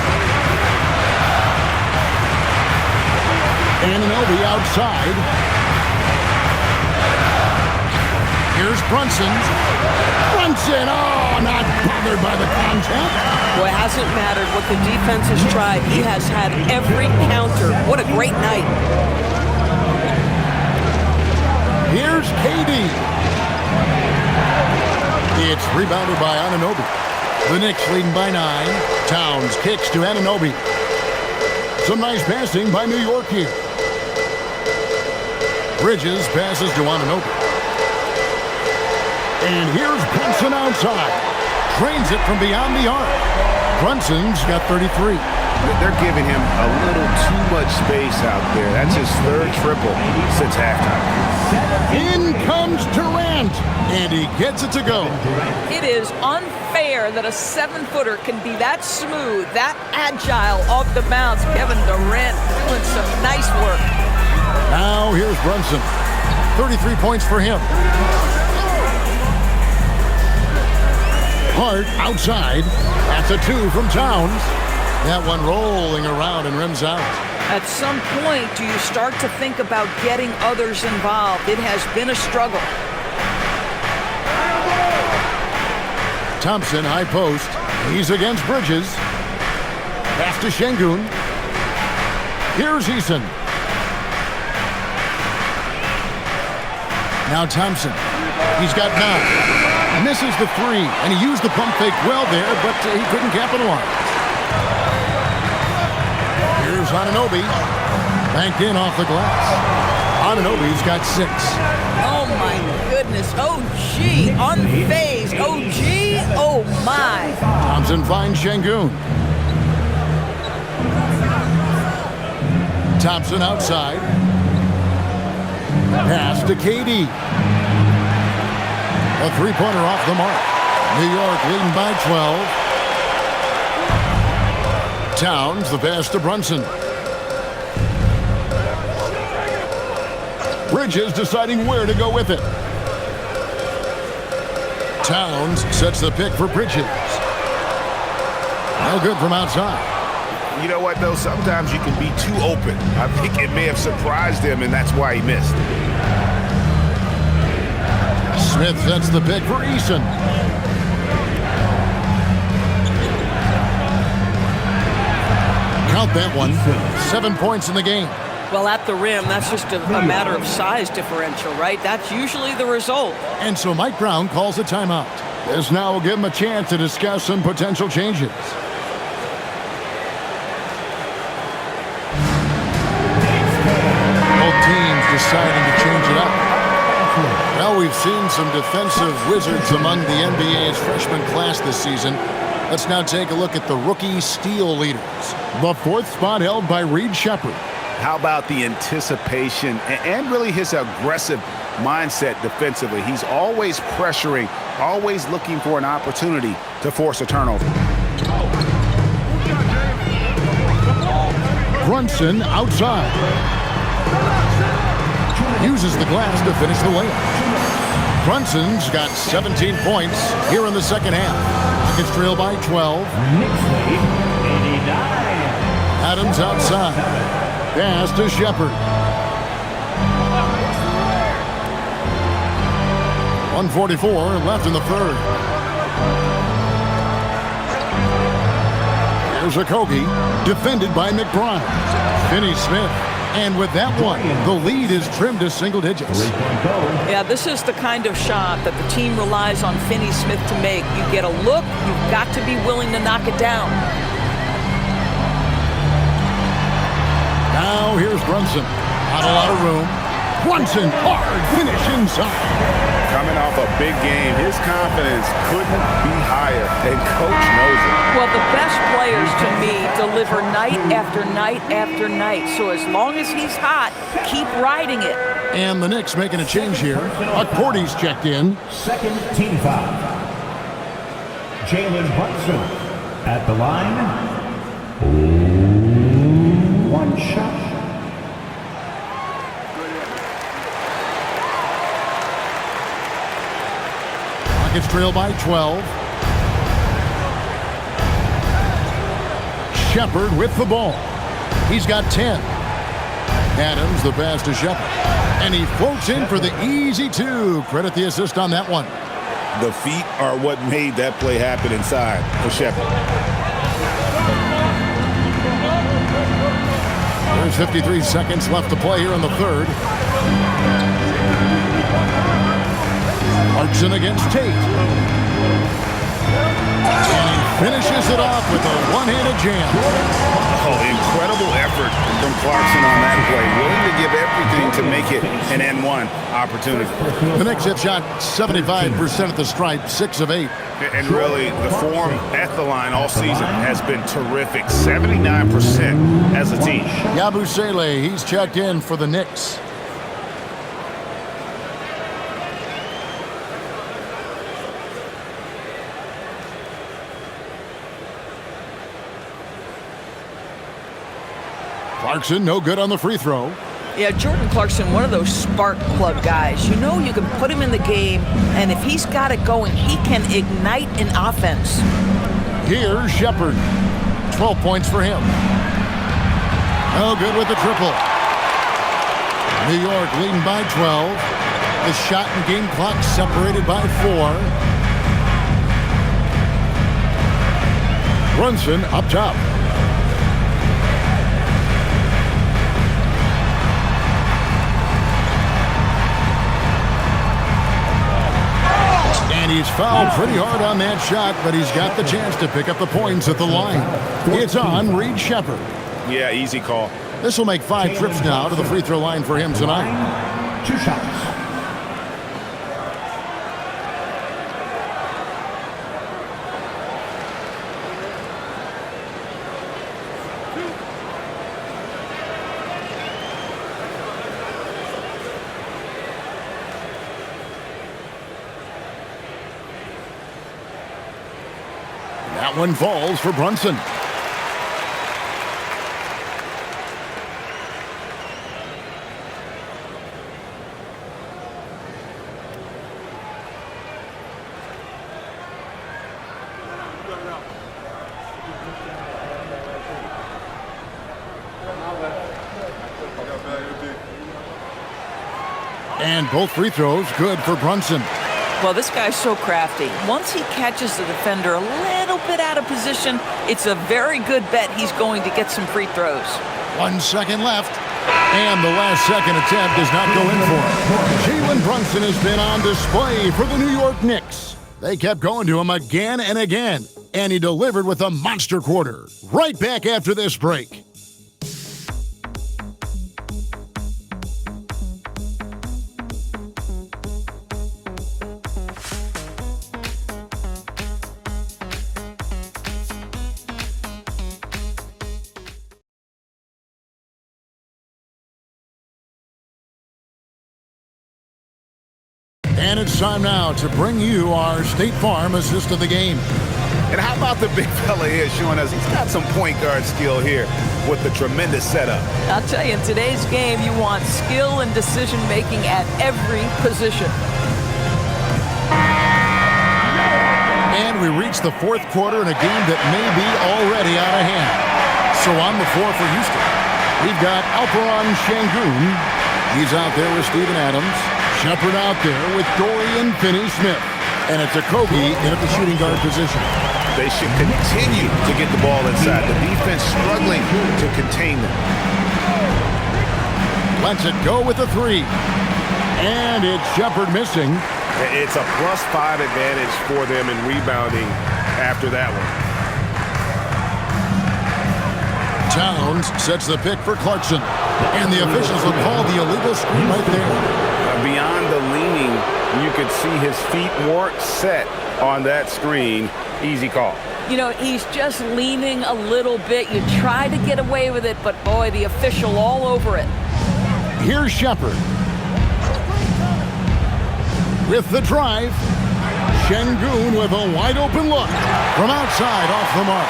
Anunoby outside. Here's Brunson. Brunson, oh, not bothered by the contact. Boy, it hasn't mattered what the defense has tried. He has had every counter. What a great night. Here's KD. It's rebounded by Anunoby. The Knicks leading by 9. Towns kicks to Anunoby. Some nice passing by New York here. Bridges passes to Anunoby. And here's Brunson outside. Drains it from beyond the arc. Brunson's got 33. They're giving him a little too much space out there. That's his third triple since halftime. In comes Durant, and he gets it to go. It is unfair that a 7-footer can be that smooth, that agile off the bounce. Kevin Durant doing some nice work. Now here's Brunson. 33 points for him. Hart outside. That's a 2 from Towns. That one rolling around and rims out. At some point, do you start to think about getting others involved? It has been a struggle. Thompson, high post. He's against Bridges. Pass to Şengün. Here's Eason. Now Thompson. He's got 9. Misses the 3, and he used the pump fake well there, but he couldn't capitalize. Here's Anunoby. Banked in off the glass. Anunoby's got 6. Oh, my goodness. Oh, gee. Unfazed. Oh, gee. Oh, my. Thompson finds Şengün. Thompson outside. Pass to KD. A 3-pointer off the mark. New York leading by 12. Towns, the pass to Brunson. Bridges deciding where to go with it. Towns sets the pick for Bridges. No good from outside. You know what, though? Sometimes you can be too open. I think it may have surprised him, and that's why he missed. Smith sets the pick for Eason. Count that one. 7 points in the game. Well, at the rim, that's just a matter of size differential, right? That's usually the result. And so Mike Brown calls a timeout. This now will give him a chance to discuss some potential changes. Both teams deciding to change it up. Well, we've seen some defensive wizards among the NBA's freshman class this season. Let's now take a look at the rookie steal leaders. The 4th spot held by Reed Sheppard. How about the anticipation and really his aggressive mindset defensively? He's always pressuring, always looking for an opportunity to force a turnover. Brunson outside. Uses the glass to finish the layup. Brunson's got 17 points here in the second half. Rockets trail by 12. Adams outside. Pass to Sheppard. 1:44 left in the third. Here's Okogie, defended by McBride. Finney Smith. And with that one, the lead is trimmed to single digits. Yeah, this is the kind of shot that the team relies on Finney Smith to make. You get a look, you've got to be willing to knock it down. Now here's Brunson. Not a lot of room. Brunson, hard finish inside. Coming off a big game, his confidence couldn't be higher, and coach knows it. Well, the best players, to me, deliver night after night after night. So as long as he's hot, keep riding it. And the Knicks making a change here. McCourty's checked in. Second team foul. Jalen Brunson at the line. 1 shot. Rockets trail by 12. Sheppard with the ball. He's got 10. Adams, the pass to Sheppard. And he floats in for the easy two. Credit the assist on that one. The feet are what made that play happen inside for Shepherd. There's 53 seconds left to play here in the third. Clarkson against Tate. And he finishes it off with a one-handed jam. Oh, incredible effort from Clarkson on that play. Willing to give everything to make it an N1 opportunity. The Knicks have shot 75% at the stripe, 6 of 8. And really, the form at the line all season has been terrific. 79% as a team. Yabusele, he's checked in for the Knicks. Clarkson, no good on the free throw. Yeah, Jordan Clarkson, one of those spark plug guys. You know you can put him in the game, and if he's got it going, he can ignite an offense. Here's Shepherd. 12 points for him. No good with the triple. New York leading by 12. The shot and game clock separated by 4. Brunson up top. And he's fouled pretty hard on that shot, but he's got the chance to pick up the points at the line. It's on Reed Shepherd. Yeah, easy call. This will make 5 trips now to the free throw line for him tonight. 2 shots. That one falls for Brunson. And both free throws good for Brunson. Well, this guy's so crafty. Once he catches the defender a little bit out of position, it's a very good bet he's going to get some free throws. 1 second left. And the last second attempt does not go in for him. Jalen Brunson has been on display for the New York Knicks. They kept going to him again and again. And he delivered with a monster quarter. Right back after this break. And it's time now to bring you our State Farm assist of the game. And how about the big fella here showing us he's got some point guard skill here with the tremendous setup. I'll tell you, in today's game, you want skill and decision-making at every position. And we reach the fourth quarter in a game that may be already out of hand. So on the floor for Houston, we've got Alperon Şengün. He's out there with Steven Adams. Shepherd out there with Dorian Finney-Smith. And it's a Kobe in at the shooting guard position. They should continue to get the ball inside. The defense struggling to contain them. Lets it go with the 3. And it's Shepherd missing. It's a +5 advantage for them in rebounding after that one. Towns sets the pick for Clarkson. And the officials will call the illegal screen right there. Beyond the leaning, you could see his feet weren't set on that screen. Easy call. You know, he's just leaning a little bit. You try to get away with it, but boy, the official all over it. Here's Shepherd. With the drive. Şengün with a wide open look. From outside off the mark.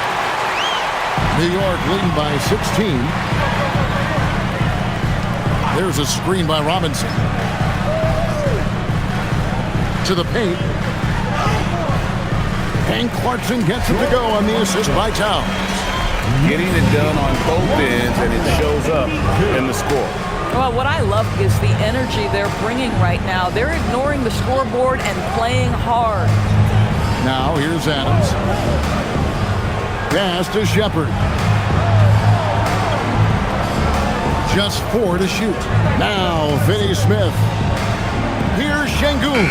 New York leading by 16. There's a screen by Robinson. To the paint. And Clarkson gets it to go on the assist by Towns. Getting it done on both ends, and it shows up in the score. Well, what I love is the energy they're bringing right now. They're ignoring the scoreboard and playing hard. Now here's Adams. Pass to Shepard. Just 4 to shoot. Now Finney Smith. Here's Şengün.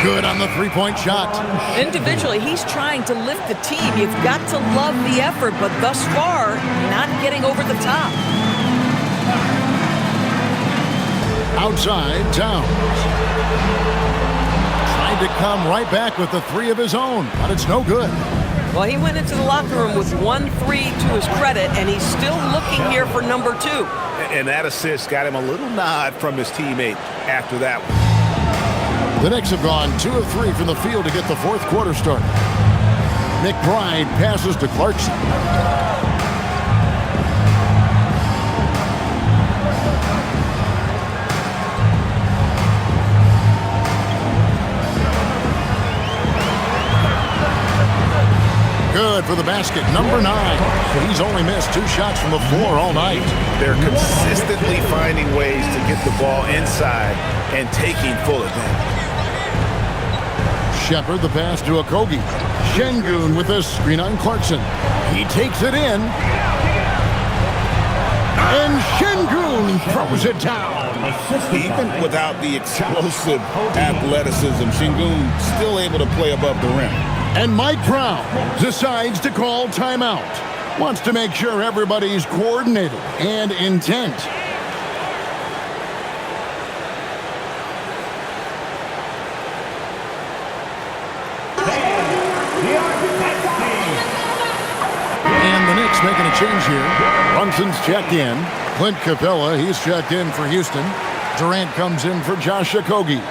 Good on the three-point shot. Individually, he's trying to lift the team. You've got to love the effort, but thus far, not getting over the top. Outside, Towns. Tried to come right back with the 3 of his own, but it's no good. Well, he went into the locker room with 1 3 to his credit, and he's still looking here for number 2. And that assist got him a little nod from his teammate after that one. The Knicks have gone 2 of 3 from the field to get the fourth quarter started. McBride passes to Clarkson. Good for the basket, number 9. He's only missed 2 shots from the floor all night. They're consistently finding ways to get the ball inside and taking full advantage. Shepard the pass to Okogie. Şengün with a screen on Clarkson. He takes it in. And Şengün throws it down. Even without the explosive athleticism, Şengün still able to play above the rim. And Mike Brown decides to call timeout. Wants to make sure everybody's coordinated and intent. And the Knicks making a change here. Brunson's checked in. Clint Capella, he's checked in for Houston. Durant comes in for Josh Okogie.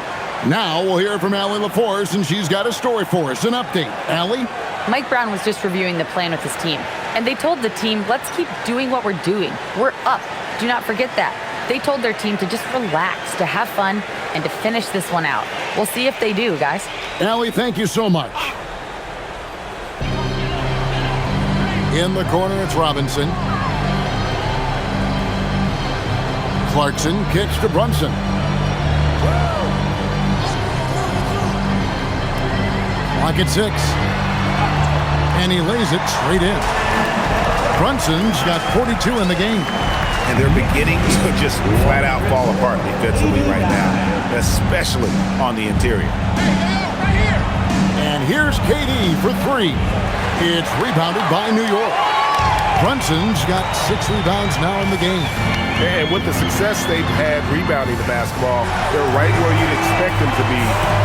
Now we'll hear from Allie LaForce, and she's got a story for us. An update. Allie? Mike Brown was just reviewing the plan with his team. And they told the team, let's keep doing what we're doing. We're up. Do not forget that. They told their team to just relax, to have fun, and to finish this one out. We'll see if they do, guys. Allie, thank you so much. In the corner, it's Robinson. Clarkson kicks to Brunson. Clock at 6. And he lays it straight in. Brunson's got 42 in the game. And they're beginning to just flat out fall apart defensively right now, especially on the interior. And here's KD for 3. It's rebounded by New York. Brunson's got 6 rebounds now in the game. And with the success they've had rebounding the basketball, they're right where you'd expect them to be,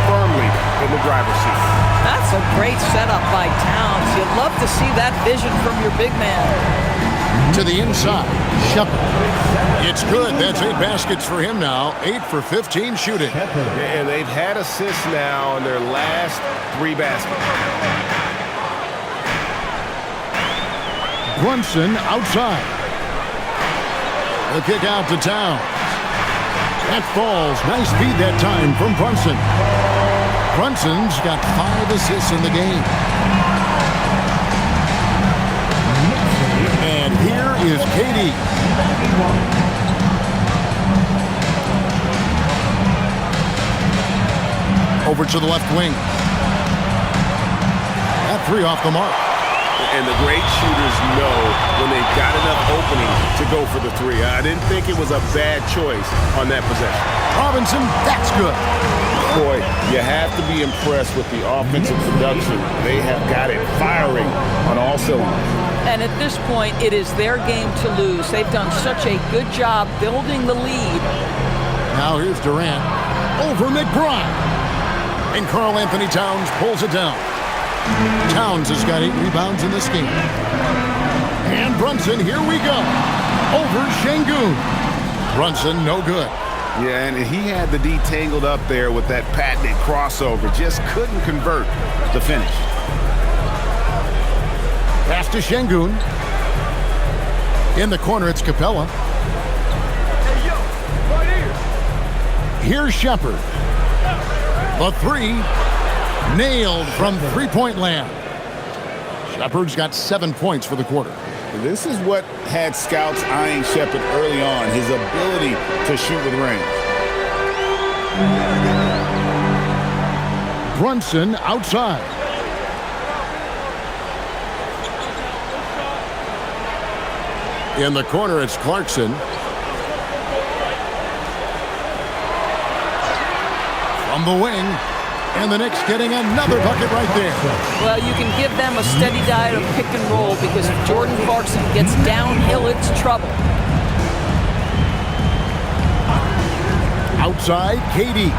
firmly in the driver's seat. That's a great setup by Towns. You'd love to see that vision from your big man. To the inside, Shepard. It's good. That's 8 baskets for him now. 8 for 15 shooting. And they've had assists now in their last 3 baskets. Brunson outside. The kick out to Towns. That falls. Nice feed that time from Brunson. Brunson's got 5 assists in the game. And here is KD. Over to the left wing. That 3 off the mark. And the great shooters know when they've got enough opening to go for the 3. I didn't think it was a bad choice on that possession. Robinson, that's good. Boy, you have to be impressed with the offensive production. They have got it firing on all cylinders. And at this point, it is their game to lose. They've done such a good job building the lead. Now here's Durant over McBride. And Karl Anthony Towns pulls it down. Towns has got 8 rebounds in this game. And Brunson, here we go. Over Şengün. Brunson, no good. Yeah, and he had the D tangled up there with that patented crossover. Just couldn't convert the finish. Pass to Şengün. In the corner, it's Capella. Here's Shepard. The 3. Nailed from 3-point land. Shepard's got 7 points for the quarter. This is what had scouts eyeing Shepherd early on, his ability to shoot with range. Brunson outside. In the corner, it's Clarkson. From the wing. And the Knicks getting another bucket right there. Well, you can give them a steady diet of pick and roll because if Jordan Clarkson gets downhill, it's trouble. Outside, KD.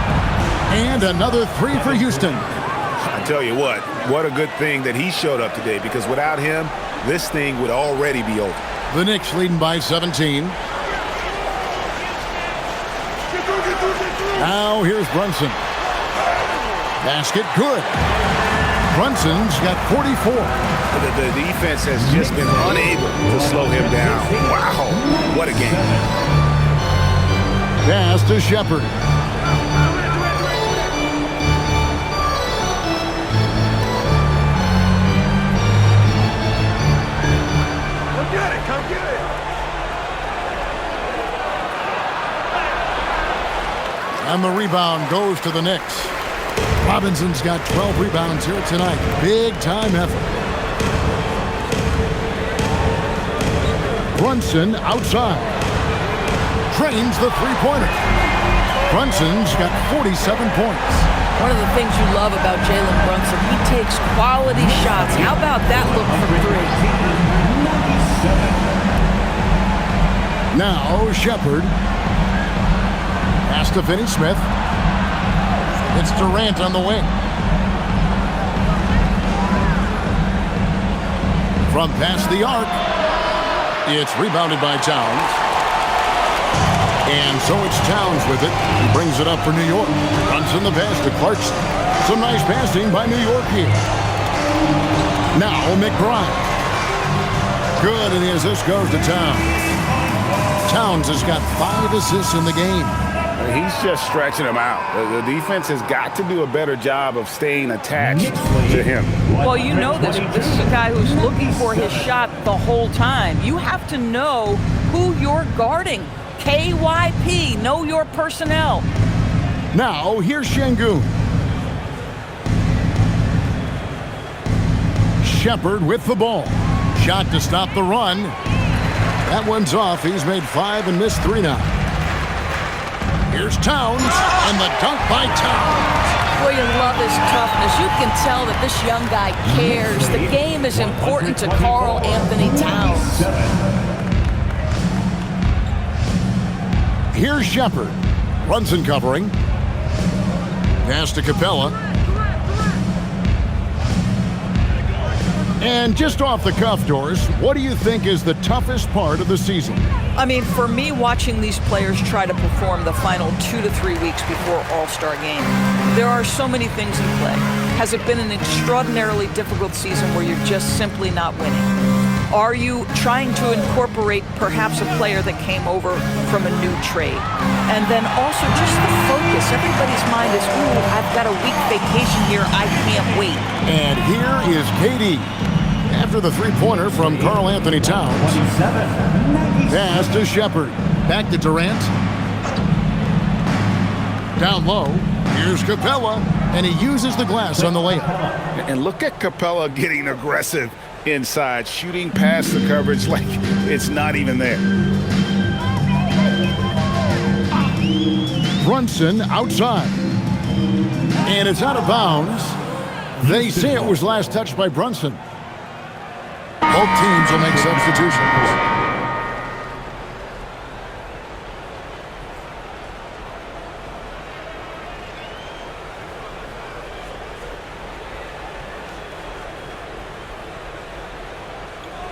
And another three for Houston. I tell you what a good thing that he showed up today, because without him, this thing would already be over. The Knicks leading by 17. Now here's Brunson. Basket good. Brunson's got 44. The defense has just been unable to slow him down. Wow, what a game. Pass to Shepherd. Come get it. And the rebound goes to the Knicks. Robinson's got 12 rebounds here tonight. Big time effort. Brunson outside. Trains the three-pointer. Brunson's got 47 points. One of the things you love about Jalen Brunson, he takes quality shots. How about that look from three? Now Shepherd. Pass to Finney-Smith. It's Durant on the wing. From past the arc. It's rebounded by Towns. And so it's Towns with it. He brings it up for New York. Runs in the pass to Clarkson. Some nice passing by New York here. Now McBride. Good, and the assist goes to Towns. Towns has got 5 assists in the game. He's just stretching him out. The defense has got to do a better job of staying attached to him. Well, you know this. This is a guy who's looking for his shot the whole time. You have to know who you're guarding. KYP, know your personnel. Now, here's Şengün. Shepherd with the ball. Shot to stop the run. That one's off. He's made 5 and missed 3 now. Here's Towns, and the dunk by Towns. Well, you love his toughness. You can tell that this young guy cares. The game is important to Karl Anthony Towns. Here's Shepherd. Brunson covering. Pass to Capella. And just off the cuff, Doris, what do you think is the toughest part of the season? I mean, for me, watching these players try to perform the final 2 to 3 weeks before All-Star game, there are so many things in play. Has it been an extraordinarily difficult season where you're just simply not winning? Are you trying to incorporate perhaps a player that came over from a new trade? And then also just the focus. Everybody's mind is, ooh, I've got a week vacation here. I can't wait. And here is KD. After the three-pointer from Karl Anthony Towns. Pass to Shepherd. Back to Durant. Down low. Here's Capella. And he uses the glass on the layup. And look at Capella getting aggressive inside, shooting past the coverage like it's not even there. Brunson outside. And it's out of bounds. They say it was last touched by Brunson. Both teams will make substitutions.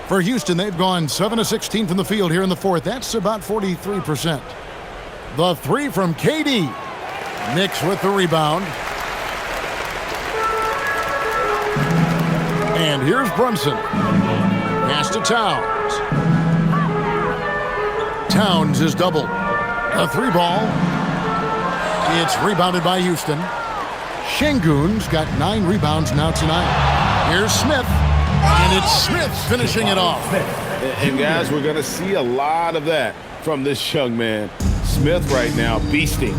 For Houston, they've gone 7 of 16 from the field here in the fourth. That's about 43%. The three from KD. Knicks with the rebound. And here's Brunson. Pass to Towns. Towns is doubled. A 3-ball. It's rebounded by Houston. Şengün's got 9 rebounds now tonight. Here's Smith. And it's Smith finishing it off. And guys, we're going to see a lot of that from this young man. Smith right now beasting.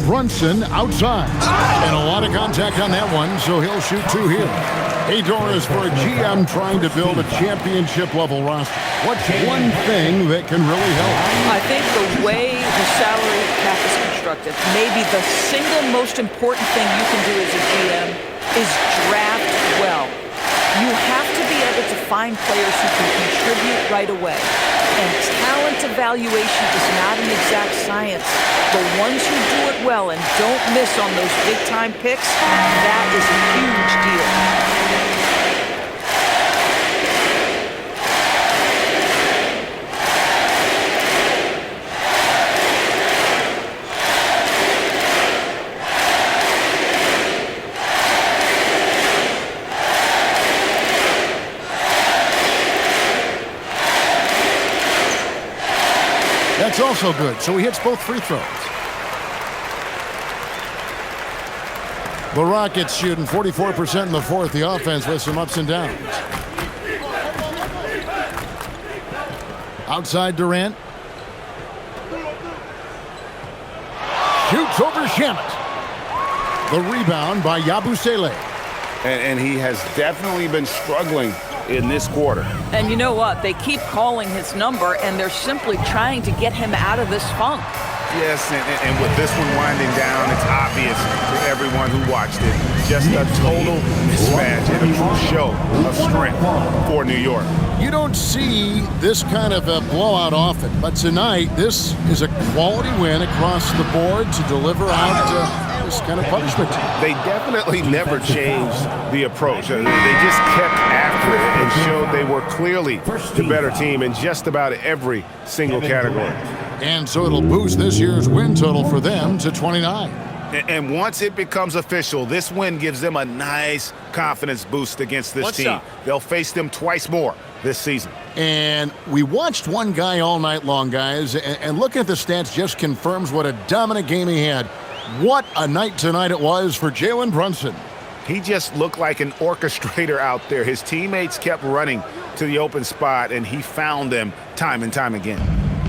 Brunson outside. And a lot of contact on that one, so he'll shoot 2 here. Hey, Doris, for a GM trying to build a championship-level roster, what's one thing that can really help? I think the way the salary cap is constructed, maybe the single most important thing you can do as a GM is draft well. You have to be able to find players who can contribute right away. And talent evaluation is not an exact science. The ones who do it well and don't miss on those big-time picks, that is a huge deal. That's also good, so he hits both free throws. The Rockets shooting 44% in the fourth. The offense with some ups and downs. Outside Durant. Shoots over Shamet. The rebound by Yabusele. And he has definitely been struggling in this quarter. And you know what? They keep calling his number, and they're simply trying to get him out of this funk. Yes, and with this one winding down, it's obvious to everyone who watched it. Just a total mismatch and a true show of strength for New York. You don't see this kind of a blowout often, but tonight this is a quality win across the board to deliver out this kind of punishment. They definitely never changed the approach. They just kept after it and showed they were clearly the better team in just about every single category. And so it'll boost this year's win total for them to 29. And once it becomes official, this win gives them a nice confidence boost against this team. They'll face them twice more this season. And we watched one guy all night long, guys, and looking at the stats just confirms what a dominant game he had. What a night tonight it was for Jalen Brunson. He just looked like an orchestrator out there. His teammates kept running to the open spot, and he found them time and time again.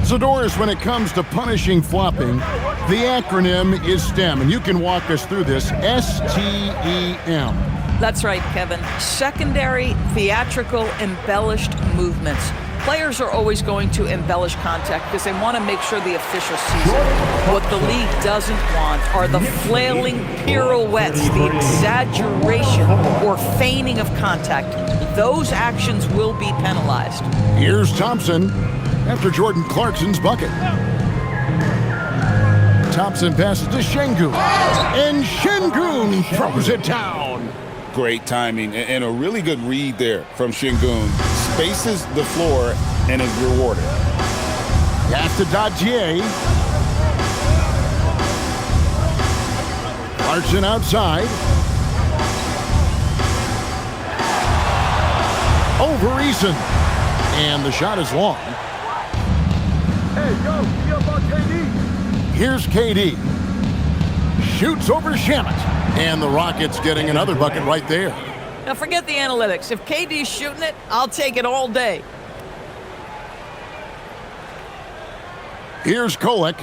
So, Doris, when it comes to punishing flopping, the acronym is STEM, and you can walk us through this. STEM. That's right, Kevin. Secondary, theatrical, embellished movements. Players are always going to embellish contact because they want to make sure the official sees it. What the league doesn't want are the flailing pirouettes, the exaggeration or feigning of contact. Those actions will be penalized. Here's Thompson after Jordan Clarkson's bucket. Thompson passes to Şengün, and Şengün throws it down. Great timing and a really good read there from Şengün. Spaces the floor and is rewarded. Pass to Dadier. Clarkson outside. Over Eason. And the shot is long. Hey, yo, be up on KD. Here's KD. Shoots over Shamet. And the Rockets getting another bucket right there. Now forget the analytics. If KD's shooting it, I'll take it all day. Here's Kolek.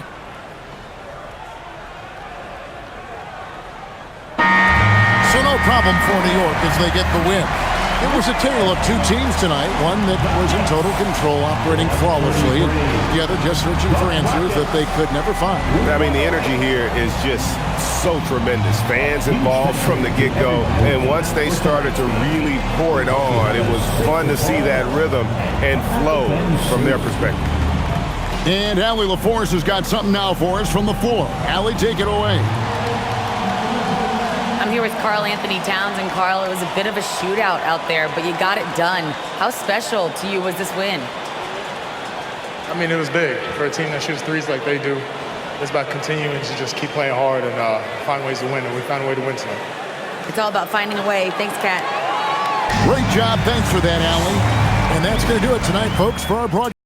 So no problem for New York as they get the win. It was a tale of two teams tonight, one that was in total control, operating flawlessly, and the other just searching for answers that they could never find. I mean, the energy here is just so tremendous. Fans involved from the get-go, and once they started to really pour it on, it was fun to see that rhythm and flow from their perspective. And Allie LaForce has got something now for us from the floor. Allie, take it away. I'm here with Karl Anthony Towns, and Karl, it was a bit of a shootout out there, but you got it done. How special to you was this win? I mean, it was big for a team that shoots threes like they do. It's about continuing to just keep playing hard and find ways to win, and we found a way to win tonight. It's all about finding a way. Thanks, Kat. Great job. Thanks for that, Allie. And that's going to do it tonight, folks, for our broadcast.